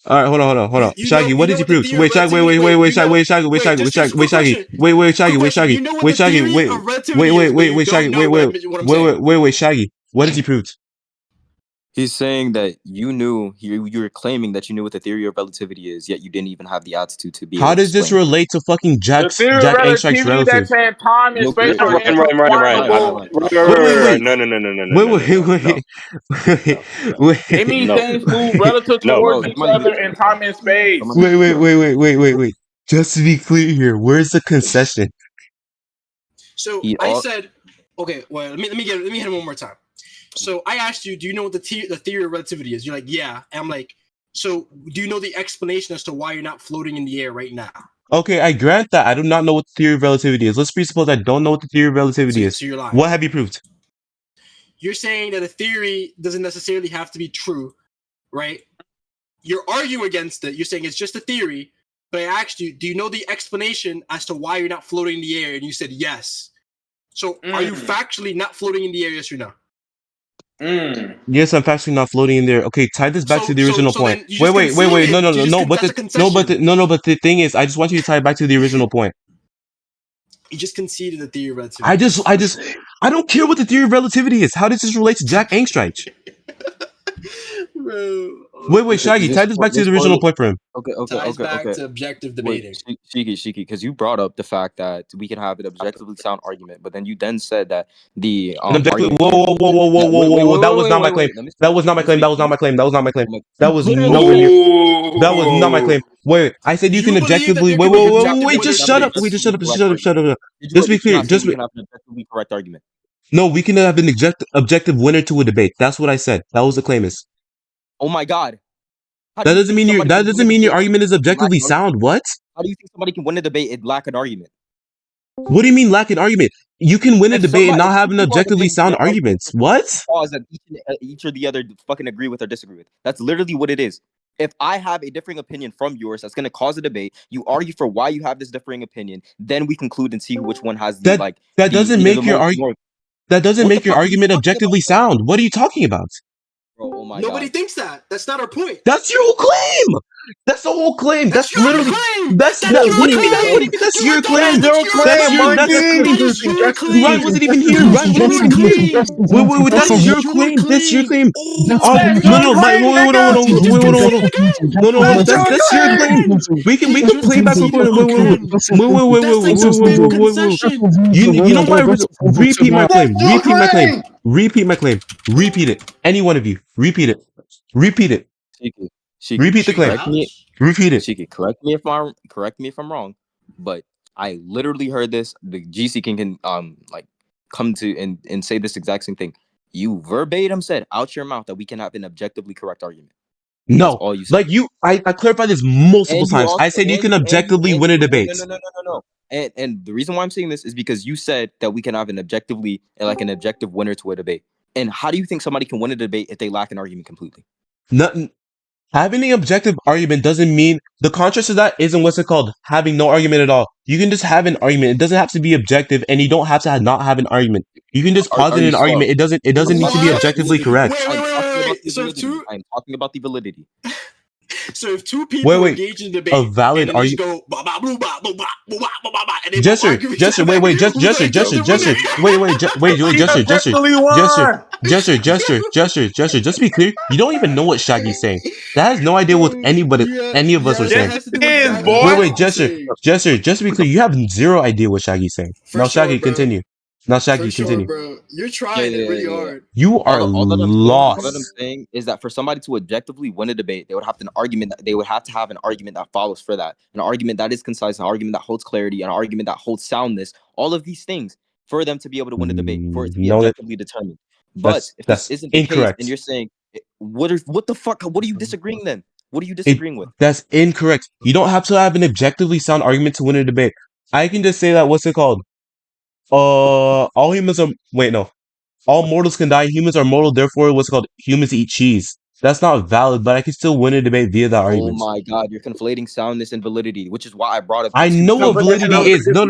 All right, hold on. You Shaggy, know, what you did know you what the prove? theory of Wait, Shaggy, relativity. wait, You know, Shaggy, wait, just quick Shaggy, question. wait, Shaggy, Quick wait, question. Shaggy, You know what wait, the Shaggy, theory wait, of relativity is, but you don't Shaggy, know what I'm saying. wait, Shaggy, what has he proved? He's saying that you were claiming that you knew what the theory of relativity is, yet you didn't even have the attitude to be How able to does this explain. relate to fucking The theory of Jack Angstrike's relativity relative? that's saying time and No, space clear. are Ryan, intertwinable. Wait. No, no, no, no, no, no, Wait, no, no, wait, no, wait, no, It wait, means no, things move relative wait, Bro, towards each somebody other mute. in time and space. Somebody mute, bro. wait. Just to be clear here, where's the concession? So He I all said, okay, well, let me hit him one more time. So I asked you, do you know what the theory of relativity is? You're like, yeah. And I'm like, so do you know the explanation as to why you're not floating in the air right now? Okay, I grant that I do not know what the theory of relativity is. Let's presuppose I don't know what the theory of relativity is. So you're lying. What have you proved? You're saying that a theory doesn't necessarily have to be true, right? You're arguing against it. You're saying it's just a theory. But I asked you, do you know the explanation as to why you're not floating in the air? And you said yes. So are you factually not floating in the air, yes or no? Yes, I'm factually not floating in there. Okay, tie this back to the original So point. then you Wait, just wait. conceded. No. But That's the a concession. but the thing is, I just want you to tie it back to the original point. You just conceded the theory of relativity. I don't care what the theory of relativity is. How does this relate to Jack Angstrike? Bro, Wait, Shaggy, tie this back to the original point for him. ties back Okay. to objective Wait, debating. Shiki, because you brought up the fact that we can have an objectively sound argument, but then you then said that the And objectively, argument can't. whoa. That was not my claim. Let me That speak. was not my Let me claim. speak. That was not my claim. That was not my claim. That You was put it nowhere on. near. That was not my claim. Wait, I said you can You believe that objectively. there can be objective Wait, just winners shut and up. debates. Shut up. Did Just be you clear. not say we can have an objectively correct argument? No, we can have an objective winner to a debate. That's what I said. That was the claim is. Oh my God. How do you think somebody That can win a doesn't mean your debate argument is and lack objectively an argument? sound. What? How do you think somebody can win a debate and lack an argument? What do you mean lack an argument? You can win a debate and not If have two an people are objectively debating sound their argument arguments. for What? cause that each or the other fucking agree with or disagree with. That's literally what it is. If I have a differing opinion from yours that's going to cause a debate, you argue for why you have this differing opinion, then we conclude and see which one has the That doesn't either the make your most argument. That doesn't what the make your fuck are you argument talking about, objectively bro? sound. What are you talking about? Bro, oh my Nobody God. thinks that. That's not our point. That's your whole claim. That's the whole claim. That's your claim. That's That's that. your What do you mean? What do you claim. mean? That's You're a your dumbass. claim. That's your claim. That's That is your Ryan claim. wasn't even here. That Ryan is wasn't your even here. claim. Wait. That That's is your your claim. That's your claim. claim. Oh, That's you're your No. claim, nigga. You just conceded again. No. That's You just your That's your conceded claim. claim. again. We can You just play back and conceded forth. again. That's like some fake concession. You know my original. Repeat my claim. That's your claim. Repeat my claim. Repeat it. Any one of you. Repeat it. Repeat it. Shiki, Repeat the Shake the claim. house. Repeat it. Shiki, correct me if I'm wrong, but I literally heard this. The GC can come to and say this exact same thing. You verbatim said out your mouth that we can have an objectively correct argument. That's No. all you said. Like I clarified this multiple And you times. also I said you can and you objectively win a debate. no. And the reason why I'm saying this is because you said that we can have an objectively an objective winner to a debate. And how do you think somebody can win a debate if they lack an argument completely? Nothing. Having an objective argument doesn't mean the contrast to that isn't what's it called having no argument at all. You can just have an argument. It doesn't have to be objective, and you don't have to not have an argument. You can just Are posit you an slow? argument. It doesn't need to be What? objectively correct. I'm talking about the So validity. I'm talking about the validity. So if two people Wait. engage in debate A valid and then they argument. just go bah, bah, blah, blah, blah, blah, blah, blah, blah, and they Jester, argue each other, wait, who's the objective winner? wait, He Jester, objectively won. Just to be clear, you don't even know what Shaggy's saying. That has no idea what any of us were That saying. has to do with Yes, exactly boy. what Wait, I'm saying. Jester, just to be clear, you have zero idea what Shaggy's saying. For Now, sure, Shaggy, bro. continue. Now, Shaggy, For sure, continue. bro. You're trying it really hard. You are All that lost. I'm saying is that for somebody to objectively win a debate, they would have to have an argument that follows for that, an argument that is concise, an argument that holds clarity, an argument that holds soundness. All of these things for them to be able to win a debate, for it to be No, objectively determined. But if this that's isn't the case, incorrect. and you're saying, what the fuck? What are you disagreeing then? What are you disagreeing with? That's incorrect. You don't have to have an objectively sound argument to win a debate. I can just say that, what's it called? All humans are, wait, no. All mortals can die. Humans are mortal, therefore, what's it called? Humans eat cheese. That's not valid, but I can still win a debate via that Oh argument. my god, you're conflating soundness and validity, which is why I brought up. I know what validity is. No.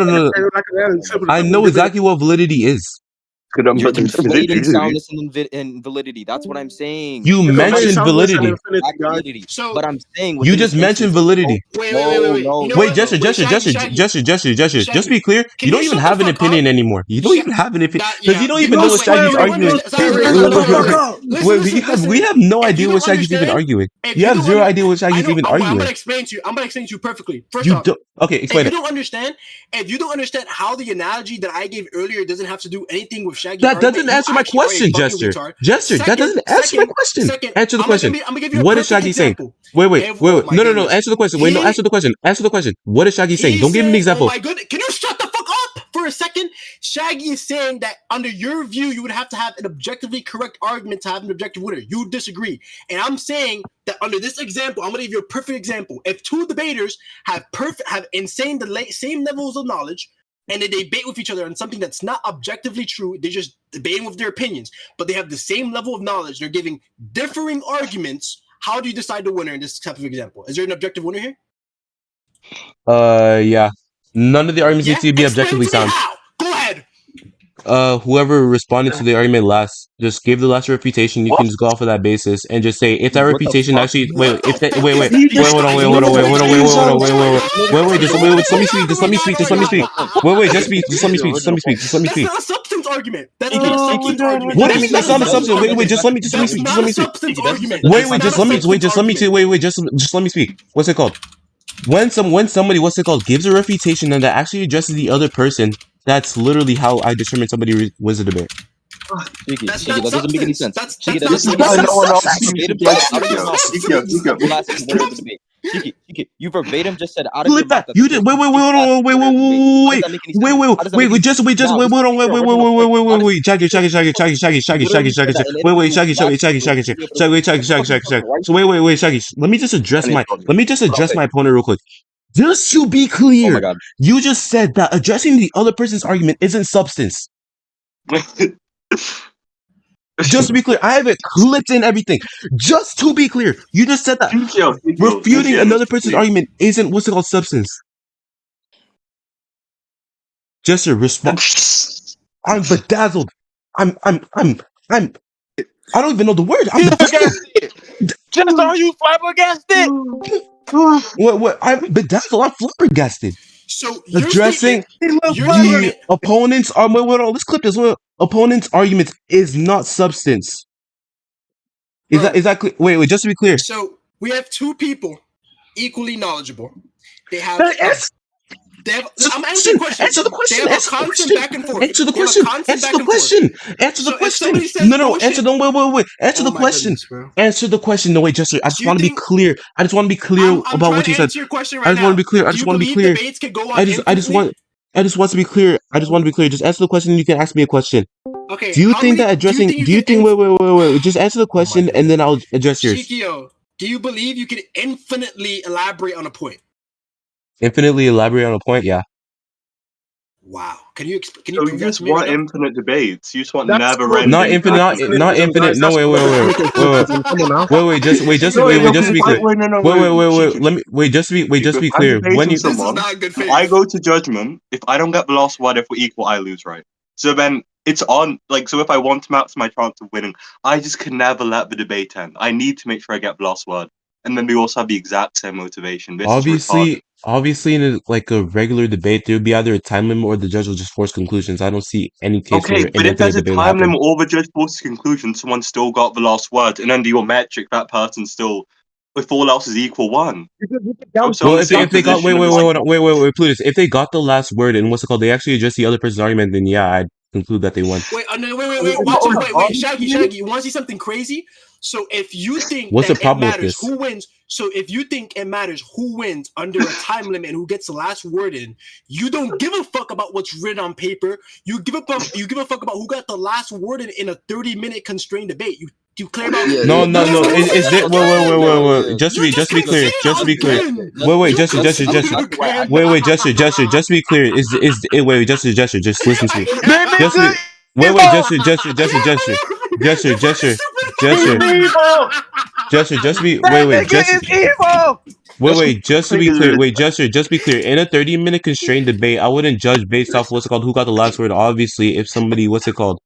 I know exactly what validity is. You're conflating soundness and validity. That's what I'm saying. You mentioned validity. Validity. So- But I'm saying You within just this mentioned instance- validity. Wait. No, You know Wait, what? Jester. Shaggy, Just be clear. can You don't you even shut have the an fuck opinion up? anymore. You don't even have an opinion That- because yeah, you don't you even know know what what? Shaggy's Wait, arguing. Listen, listen. We have no If idea you what don't Shaggy's even understand- arguing. If You have don't zero under- idea what I Shaggy's know, even I'm arguing. gonna explain to you. I'm gonna explain to you perfectly. First You off, don't. Okay, explain if it. you don't understand how the analogy that I gave earlier doesn't have to do anything with Shaggy, That argument, doesn't you answer my actually are a question, fucking Jester. retard. Jester, that doesn't answer my question. Second, Answer the question. I'm gonna give you a What is perfect Shaggy saying? example. Wait. Oh my No. goodness. Answer the question. Wait, no. Answer the question. Answer the question. What is Shaggy saying? Don't give me an example. Oh my goodness! Can you shut the fuck up for a second? Shaggy is saying that under your view, you would have to have an objectively correct argument to have an objective winner. You disagree, and I'm saying that under this example, I'm gonna give you a perfect example. If two debaters have same levels of knowledge, and they debate with each other on something that's not objectively true, they're just debating with their opinions, but they have the same level of knowledge. They're giving differing arguments. How do you decide the winner in this type of example? Is there an objective winner here? Yeah. None of the arguments need to be Explain objectively to me sound. how. Go ahead. Whoever responded to the argument last, just give the last refutation. You can just go off of that basis and just say if that What the refutation fuck? actually What the fuck wait, is that? hold on, Hold just let me speak. Wait, just let me speak. That's not a substance argument. That's not a substance argument. What do you mean that's not a substance? Wait, just let me That's speak. not a substance argument. Just let me speak. What's it called? When somebody gives a refutation and that actually addresses the other person, that's literally how I determine somebody wins a debate. Shiki, That's that not doesn't make any substance. sense. That's Shiki, not that doesn't substance. make any sense. Out of your mouth. The last winner of the debate. Shiki, you verbatim just said out of your Flip mouth. that. You did. Wait. Hold on. Wait. Shaggy. Shaggy. Shaggy. So wait, Shaggy. Let me just address my opponent real quick. Just to be Oh clear, my god. you just said that addressing the other person's argument isn't substance. Just to be clear, I have it clipped in everything. Just to be clear, you just said that refuting another person's argument isn't what's it called substance. Jester, respond. I'm bedazzled. I don't even know the word. I'm bedazzled. Jester, are you flabbergasted? What? I'm bedazzled. I'm flabbergasted. So Addressing the opponent's let's clip this. Opponent's argument is not substance. Is that clear? Wait, just to be clear. So we have two people equally knowledgeable. They have. I'm answering the question. Answer the question. They have a constant back and forth. Answer the question. Answer the question. Answer the question. No. Answer. Wait. Answer the question. Answer the question. No, wait, Jester. I just want to be clear. about what you said. I just want to be clear. I just want to be clear. I just want to be clear. Just answer the question and you can ask me a question. Okay. Do you think that addressing? Do you think? Wait. Just answer the question and then I'll address yours. Shikiyoh, do you believe you can infinitely elaborate on a point? Infinitely elaborate on a point, yeah. Wow. Can you So prove you that just to me want right now? infinite debates. You just want never-ending. Not infinite. No, wait. Just to be clear. Wait. Just to be clear. When you This is not good faith. I go to judgment. If I don't get the last word, if we're equal, I lose, right? So then it's on. So if I want to max my chance of winning, I just can never let the debate end. I need to make sure I get the last word. And then we also have the exact same motivation. This is obviously, in a regular debate, there would be either a time limit or the judge will just force conclusions. I don't see any case where okay, but if there's a time limit or the judge forces conclusion, someone still got the last word, and under your metric, that person still, if all else is equal, won. Well, if they got wait, please. If they got the last word and what's it called, they actually address the other person's argument, then yeah, I'd conclude that they won. Wait, watch it. Wait, Shaggy, you want to see something crazy? So if you think What's the that it problem with matters this? who wins, so if you think it matters who wins under a time limit and who gets the last word in, you don't give a fuck about what's written on paper. You give a fuck about who got the last word in a 30-minute constrained debate. You clear about No. Is it wait. Just to be clear. Wait, Jester. Wait, Jester. Just to be clear. Wait, Jester. Just listen to me. Wait, Jester. Jester, just be That wait, nigga just is evil. wait, just to be clear, wait, Jester, just be clear. In a 30-minute constrained debate, I wouldn't judge based off what's it called, who got the last word. Obviously, if somebody, what's it called,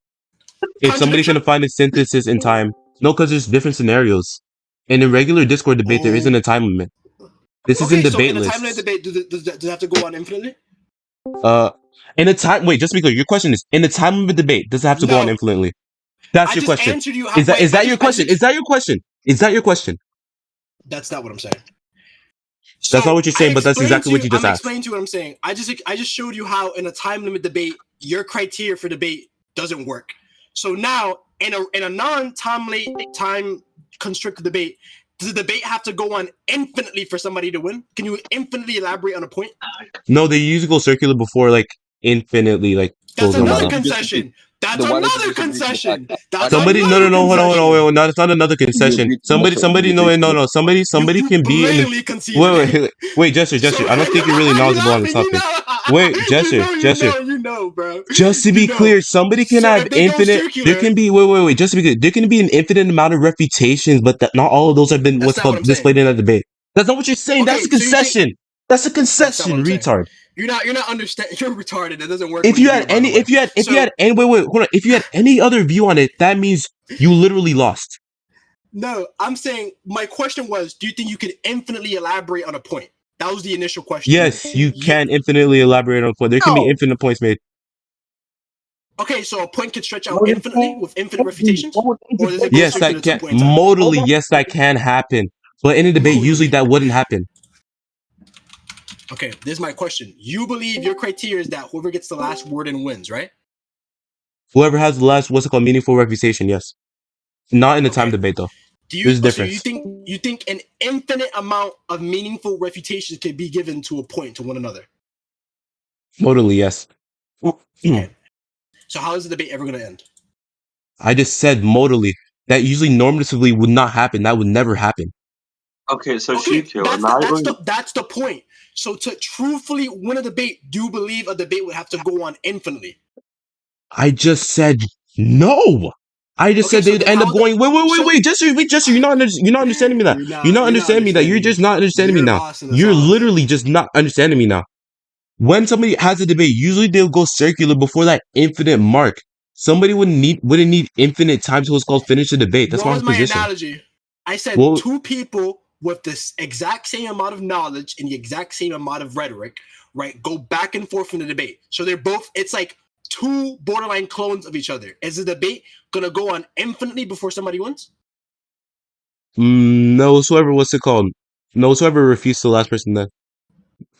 if somebody Contradiction? can find a synthesis in time, no, because there's different scenarios. In a regular Discord debate, there isn't a time limit. This is in Okay, so debate in a time limit lists. debate, does it have to go on infinitely? Uh, in a time, wait, just to be clear, your question is in a time limit debate, does it have to go on No. infinitely? That's I your just question. answered you. Is that Wait, is that your question? Is that your question? Is that your question? That's not what I'm saying. That's not So what you're I saying, but that's explained exactly to what you. you just I'm asked. explaining to you what I'm saying. I just showed you how in a time limit debate your criteria for debate doesn't work. So now in a time constricted debate, does the debate have to go on infinitely for somebody to win? Can you infinitely elaborate on a point? No, they usually go circular before like infinitely like That's goes Then on why and another did on. you disagree? concession. That's Then why did you another disagree to the fact concession. that? Why That's did you Somebody, no, another no, disagree no, to hold the on, hold fact? on, concession. wait, no, it's not another You concession. agreed to Somebody, also you somebody, agreed no, to no, somebody, somebody You can be in the. blatantly conceded. Wait, Jester, So Jester. I don't think you're really you knowledgeable on the laughing? You topic. know. Wait, Jester, Jester. You know, bro. Just to You be know. clear, somebody can So have if they go infinite. There circular, can be wait. Just to be clear, there can be an infinite amount of refutations, but that not all of those have been that's what's not what called I'm saying. displayed in that debate. That's not what you're saying. That's a Okay, so you think concession. That's a that's not what concession, I'm saying. retard. You're not understanding. You're retarded. It doesn't work If when you you had do. By the any, way. if you So had any, wait, hold on. If you had any other view on it, that means you literally lost. no, I'm saying my question was, do you think you could infinitely elaborate on a point? That was the initial question. Yes, you can infinitely elaborate on a point. There can be No. infinite points made. Okay, so a point could stretch out No, they infinitely can't. with infinite refutations, That would or does it go Yes, circular that at some can point in time? modally. Yes, that can happen. But in a debate, usually Modally. that wouldn't happen. Okay, this is my question. You believe your criteria is that whoever gets the last word and wins, right? Whoever has the last, what's it called, meaningful refutation. Yes, not in the time Okay. debate though. Do you There's a so difference. you think an infinite amount of meaningful refutations can be given to a point to one another? Modally, yes. Okay. So how is the debate ever going to end? I just said modally. That usually normatively would not happen. That would never happen. Okay, so Okay, shikiyoh, am I going? that's the point. So to truthfully win a debate, do you believe a debate would have to go on infinitely? I just said no. I just Okay, said so they'd then end how up is the going. so Wait, Jester, you're not understanding me. That you're not you're not understanding me. That understanding you're me. just not understanding me You're now. lost in the You're sauce. literally just not understanding me now. When somebody has a debate, usually they'll go circular before that infinite mark. Somebody wouldn't need infinite time to what's called finish the debate. That's What my was whole my position. analogy? I said Well, two people with this exact same amount of knowledge and the exact same amount of rhetoric, right, go back and forth in the debate. So they're both, it's like two borderline clones of each other. Is the debate going to go on infinitely before somebody wins? no, what's it called? No, whoever refused the last person then.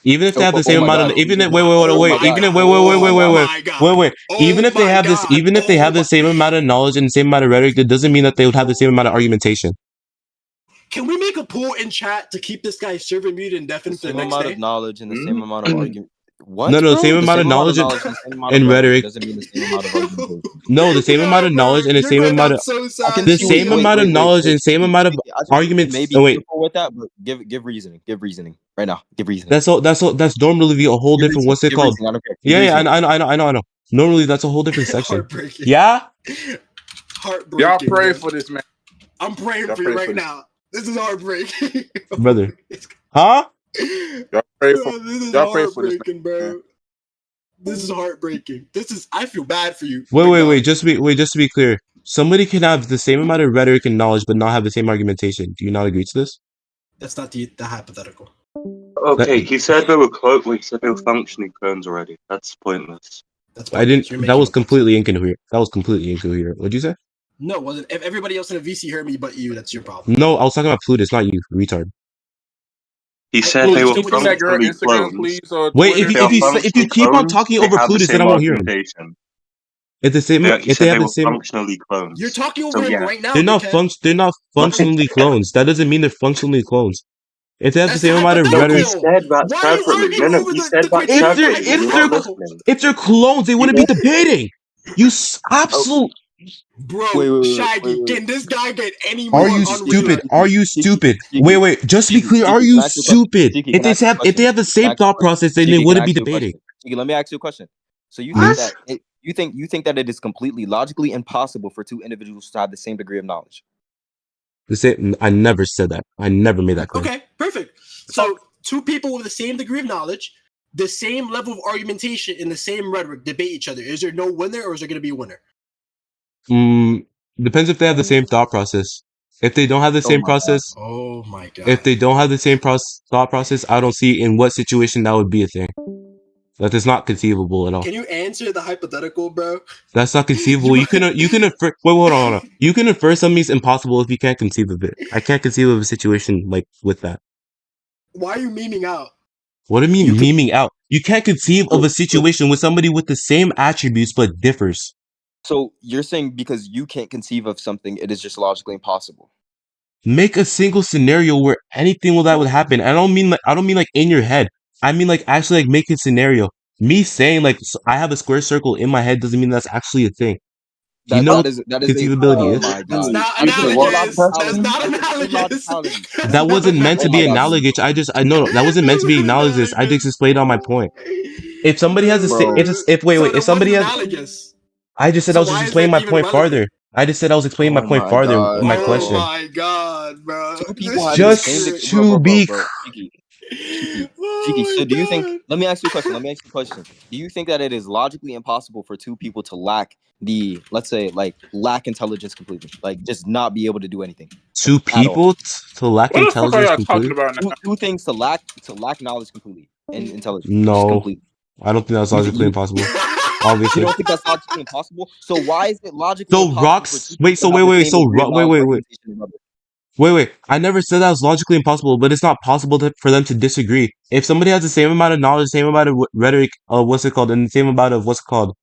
Even if they have the Oh same my amount of, god. Oh even if, my, oh wait, my even if, God, oh my God, wait. oh my God, Even if they oh have the my. same amount of knowledge and the same amount of rhetoric, that doesn't mean that they would have the same amount of argumentation. Can we make a poll in chat to keep this guy server muted The indefinite for the same next amount of day? knowledge and the same Hmm? amount of argument. No, What, no, the bro? same The amount of same amount of knowledge knowledge and the same amount of and rhetoric rhetoric. doesn't mean the same amount of argumentation. No, the same amount Yo, of bro, knowledge and the you're same going amount down of so I can sad. the see where you same amount of knowledge and same amount of Cheeky, I can see where you may arguments. be Oh wait, coming from with that, but give reasoning. Give reasoning right now. Give reasoning. that's normally a whole Give different. reasoning. What's it Give called? reasoning. I don't care. Give Yeah, yeah, reasoning. I know. Normally, that's a whole different section. Heartbreaking. Yeah. Y'all Heartbreaking. pray Man. for this man. I'm praying Y'all for you pray for right this. now. This is heartbreaking. Brother. Huh? Y'all pray for. This is Y'all pray for this heartbreaking, man. bro. This is heartbreaking. I feel bad for you. Wait. Just to be clear. Somebody can have the same amount of rhetoric and knowledge, but not have the same argumentation. Do you not agree to this? That's not the hypothetical. Okay, That, he said they were he said they were functioning clones already. That's pointless. That's I didn't. pointless. You're That making was up things. completely incoherent. What'd you say? No, it wasn't. If everybody else in the VC heard me but you, that's your problem. No, I was talking about Plutus, not you, retard. He I said they Please, were can you understood what you send that said. girl functionally Instagram, clones. please, or Wait, Twitter? If they are if you functionally keep on clones, talking they over have the Plutus, then same I won't hear him. argumentation. If the same, He if they said have they the were same, functionally clones. You're talking over So him yeah, right now, dickhead. they're not what? functionally clones. That doesn't mean they're functionally clones. If they have the That's same amount of No, he rhetoric, hypothetical. said that Why are you separately. arguing over He the said that criteria for separately. You're not listening. if they're clones, they You wouldn't be don't. debating. You Oh, absolute. Bro, Shaggy, Wait. can this guy get any Are more you unreal? stupid? Are you Cheeky, stupid? cheeky, Just to be cheeky, clear, are cheeky. you Can I ask you a question? stupid? Cheeky, can I ask you a If they question? have the Cheeky, can I same ask you a thought question? process, then they Cheeky, can wouldn't I be ask you a debating. question? Cheeky, let me ask you a question. So What? you think that it is completely logically impossible for two individuals to have the same degree of knowledge? The same. I never said that. I never made that claim. Okay, perfect. So two people with the same degree of knowledge, the same level of argumentation, and the same rhetoric debate each other. Is there no winner, or is there going to be a winner? Depends if they have the same thought process. If they don't have the Oh same my god. process, Oh my god. if they don't have the same thought process, I don't see in what situation that would be a thing. That is not conceivable at all. Can you answer the hypothetical, bro? That's not conceivable. You can infer. Wait, hold on. You can infer something's impossible if you can't conceive of it. I can't conceive of a situation like with that. Why are you memeing out? What do you mean You can- memeing out? You can't conceive of a situation with somebody with the same attributes but differs. So you're saying because you can't conceive of something, it is just logically impossible. Make a single scenario where anything that would happen. I don't mean like in your head. I mean like actually like make a scenario. Me saying like I have a square circle in my head doesn't mean that's actually a thing. Do you know what That is a conceivability oh is? my That's god. not That's just analogous. That's logicality. not That's just analogous. logicality. That's That not wasn't meant to Oh my be god. analogous. I know that wasn't meant to be analogous. I just explained on my point. If somebody has a Bro. So if then what's somebody has, analogous? I just said I So was just why is explaining that my even point farther. relevant? I just said I was explaining my Oh point my farther god, in my Oh question. bro. my god, bro. Two people This having the shit same Just is- to be bro. Shiki. Oh Shiki. my So do you think god. let me ask you a question. Do you think that it is logically impossible for two people to lack let's say lack intelligence completely? Like just not be able to do anything two at all. people to lack What the fuck are intelligence y'all talking completely. about now? Two things to lack knowledge completely and intelligence. Just No, completely. I don't think that's You, logically you impossible. you Obviously. don't think that's logically impossible? So why is it logically So impossible for rocks. two Wait. people So to have the same degree of knowledge, wait. argumentation, and other? Wait. I never said that was logically impossible, but it's not possible for them to disagree. If somebody has the same amount of knowledge, same amount of rhetoric, what's it called, and the same amount of what's it called,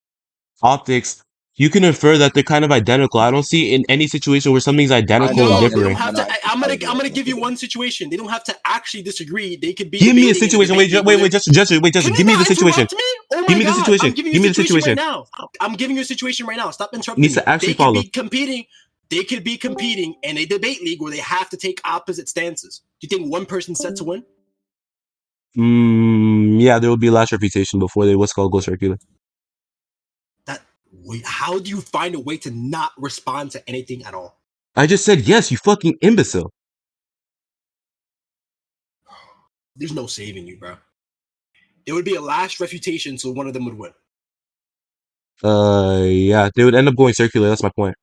optics, you can infer that they're kind of identical. I don't see in any situation where something's I identical know and No, that they they're don't differing. have to. not I'm gonna compatible. give you one situation. They don't have to actually disagree. They could be Give me a debating in a situation. debate league where they're- Just Can you give me the not situation. interrupt me? Oh Give my me the god! I'm situation. giving you Give a me the situation right situation. now. I'm giving you a situation right now. Stop interrupting Needs me. to actually They could follow. be competing. They could be competing in a debate league where they have to take opposite stances. Do you think one person's set to win? Yeah, there will be last reputation before they what's called go circular. That. Wait, how do you find a way to not respond to anything at all? I just said yes, you fucking imbecile. There's no saving you, bro. It would be a last refutation, so one of them would win. Yeah, they would end up going circular. That's my point.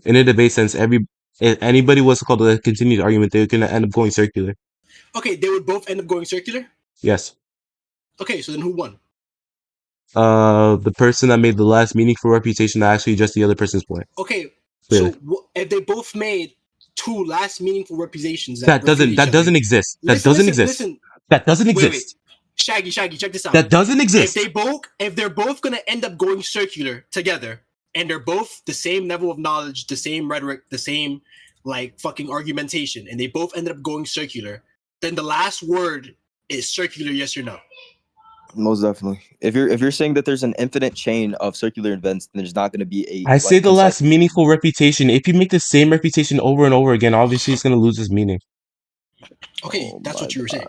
In a debate sense, if anybody was called a continued argument, they're gonna end up going circular. Okay, they would both end up going circular. Yes. Okay, so then who won? The person that made the last meaningful reputation that actually just the other person's point. Okay, Clearly. so if they both made two last meaningful reputations That doesn't exist. That doesn't exist. Listen. That doesn't Wait, exist. Shaggy, check this out. That doesn't exist. If they're both gonna end up going circular together, and they're both the same level of knowledge, the same rhetoric, the same like fucking argumentation, and they both ended up going circular, then the last word is circular, yes or no. Most definitely. If you're saying that there's an infinite chain of circular events, then there's not going to be I say the concise. last meaningful reputation. If you make the same reputation over and over again, obviously it's gonna lose its meaning. Okay, Oh that's my what you were saying.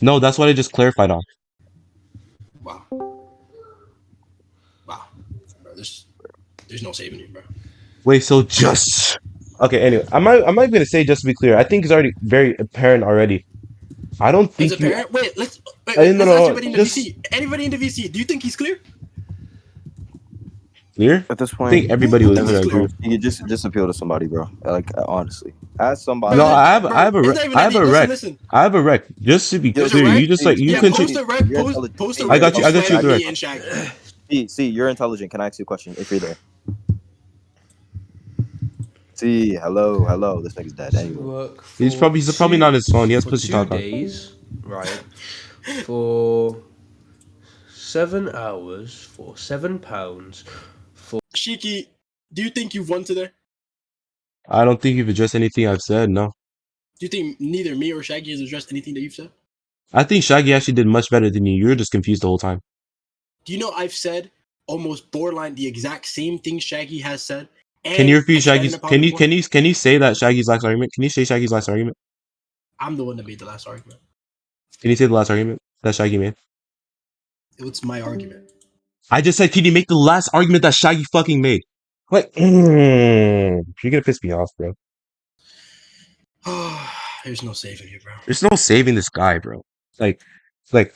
No, that's what I just clarified on. Wow. Bro, there's no saving you, bro. Wait, so just okay. Anyway, I'm not gonna say just to be clear. I think it's already very apparent already. I don't It's think you. apparent. Let's No, ask no, everybody in the just VC. Anybody in the VC, do you think he's clear? clear. At this I point, think everybody Who would thinks he's agree. clear? you just appeal to somebody, bro. Like honestly, ask somebody. Bro, No, I bro, have it's not even I that have deep. a rec. Listen. I have a rec. Just to be There's a clear, rec? you just like you Yeah, can. post a rec. You're Post intelligent. a I rec. got you. I got you the Swaggy rec. and Shaggy. See, you're intelligent. Can I ask you a question? If you're there. See, hello. This nigga's dead. Anyway. Work He's for probably not on his phone. He has for pussy 2 talk on. days, right? For 7 hours, for £7. Shiki, do you think you've won today? I don't think you've addressed anything I've said. No, Do you think neither me or Shaggy has addressed anything that you've said? I think Shaggy actually did much better than you. You were just confused the whole time. Do you know I've said almost borderline the exact same thing Shaggy has said? Can you repeat expanded Shaggy's? upon Can it you more? can you say that Shaggy's last argument? Can you say Shaggy's last argument? I'm the one that made the last argument. Can you say the last argument that Shaggy made? It's my argument. I just said, can you make the last argument that Shaggy fucking made? Like, you're gonna piss me off, bro. There's no saving you, bro. There's no saving this guy, bro. Like, like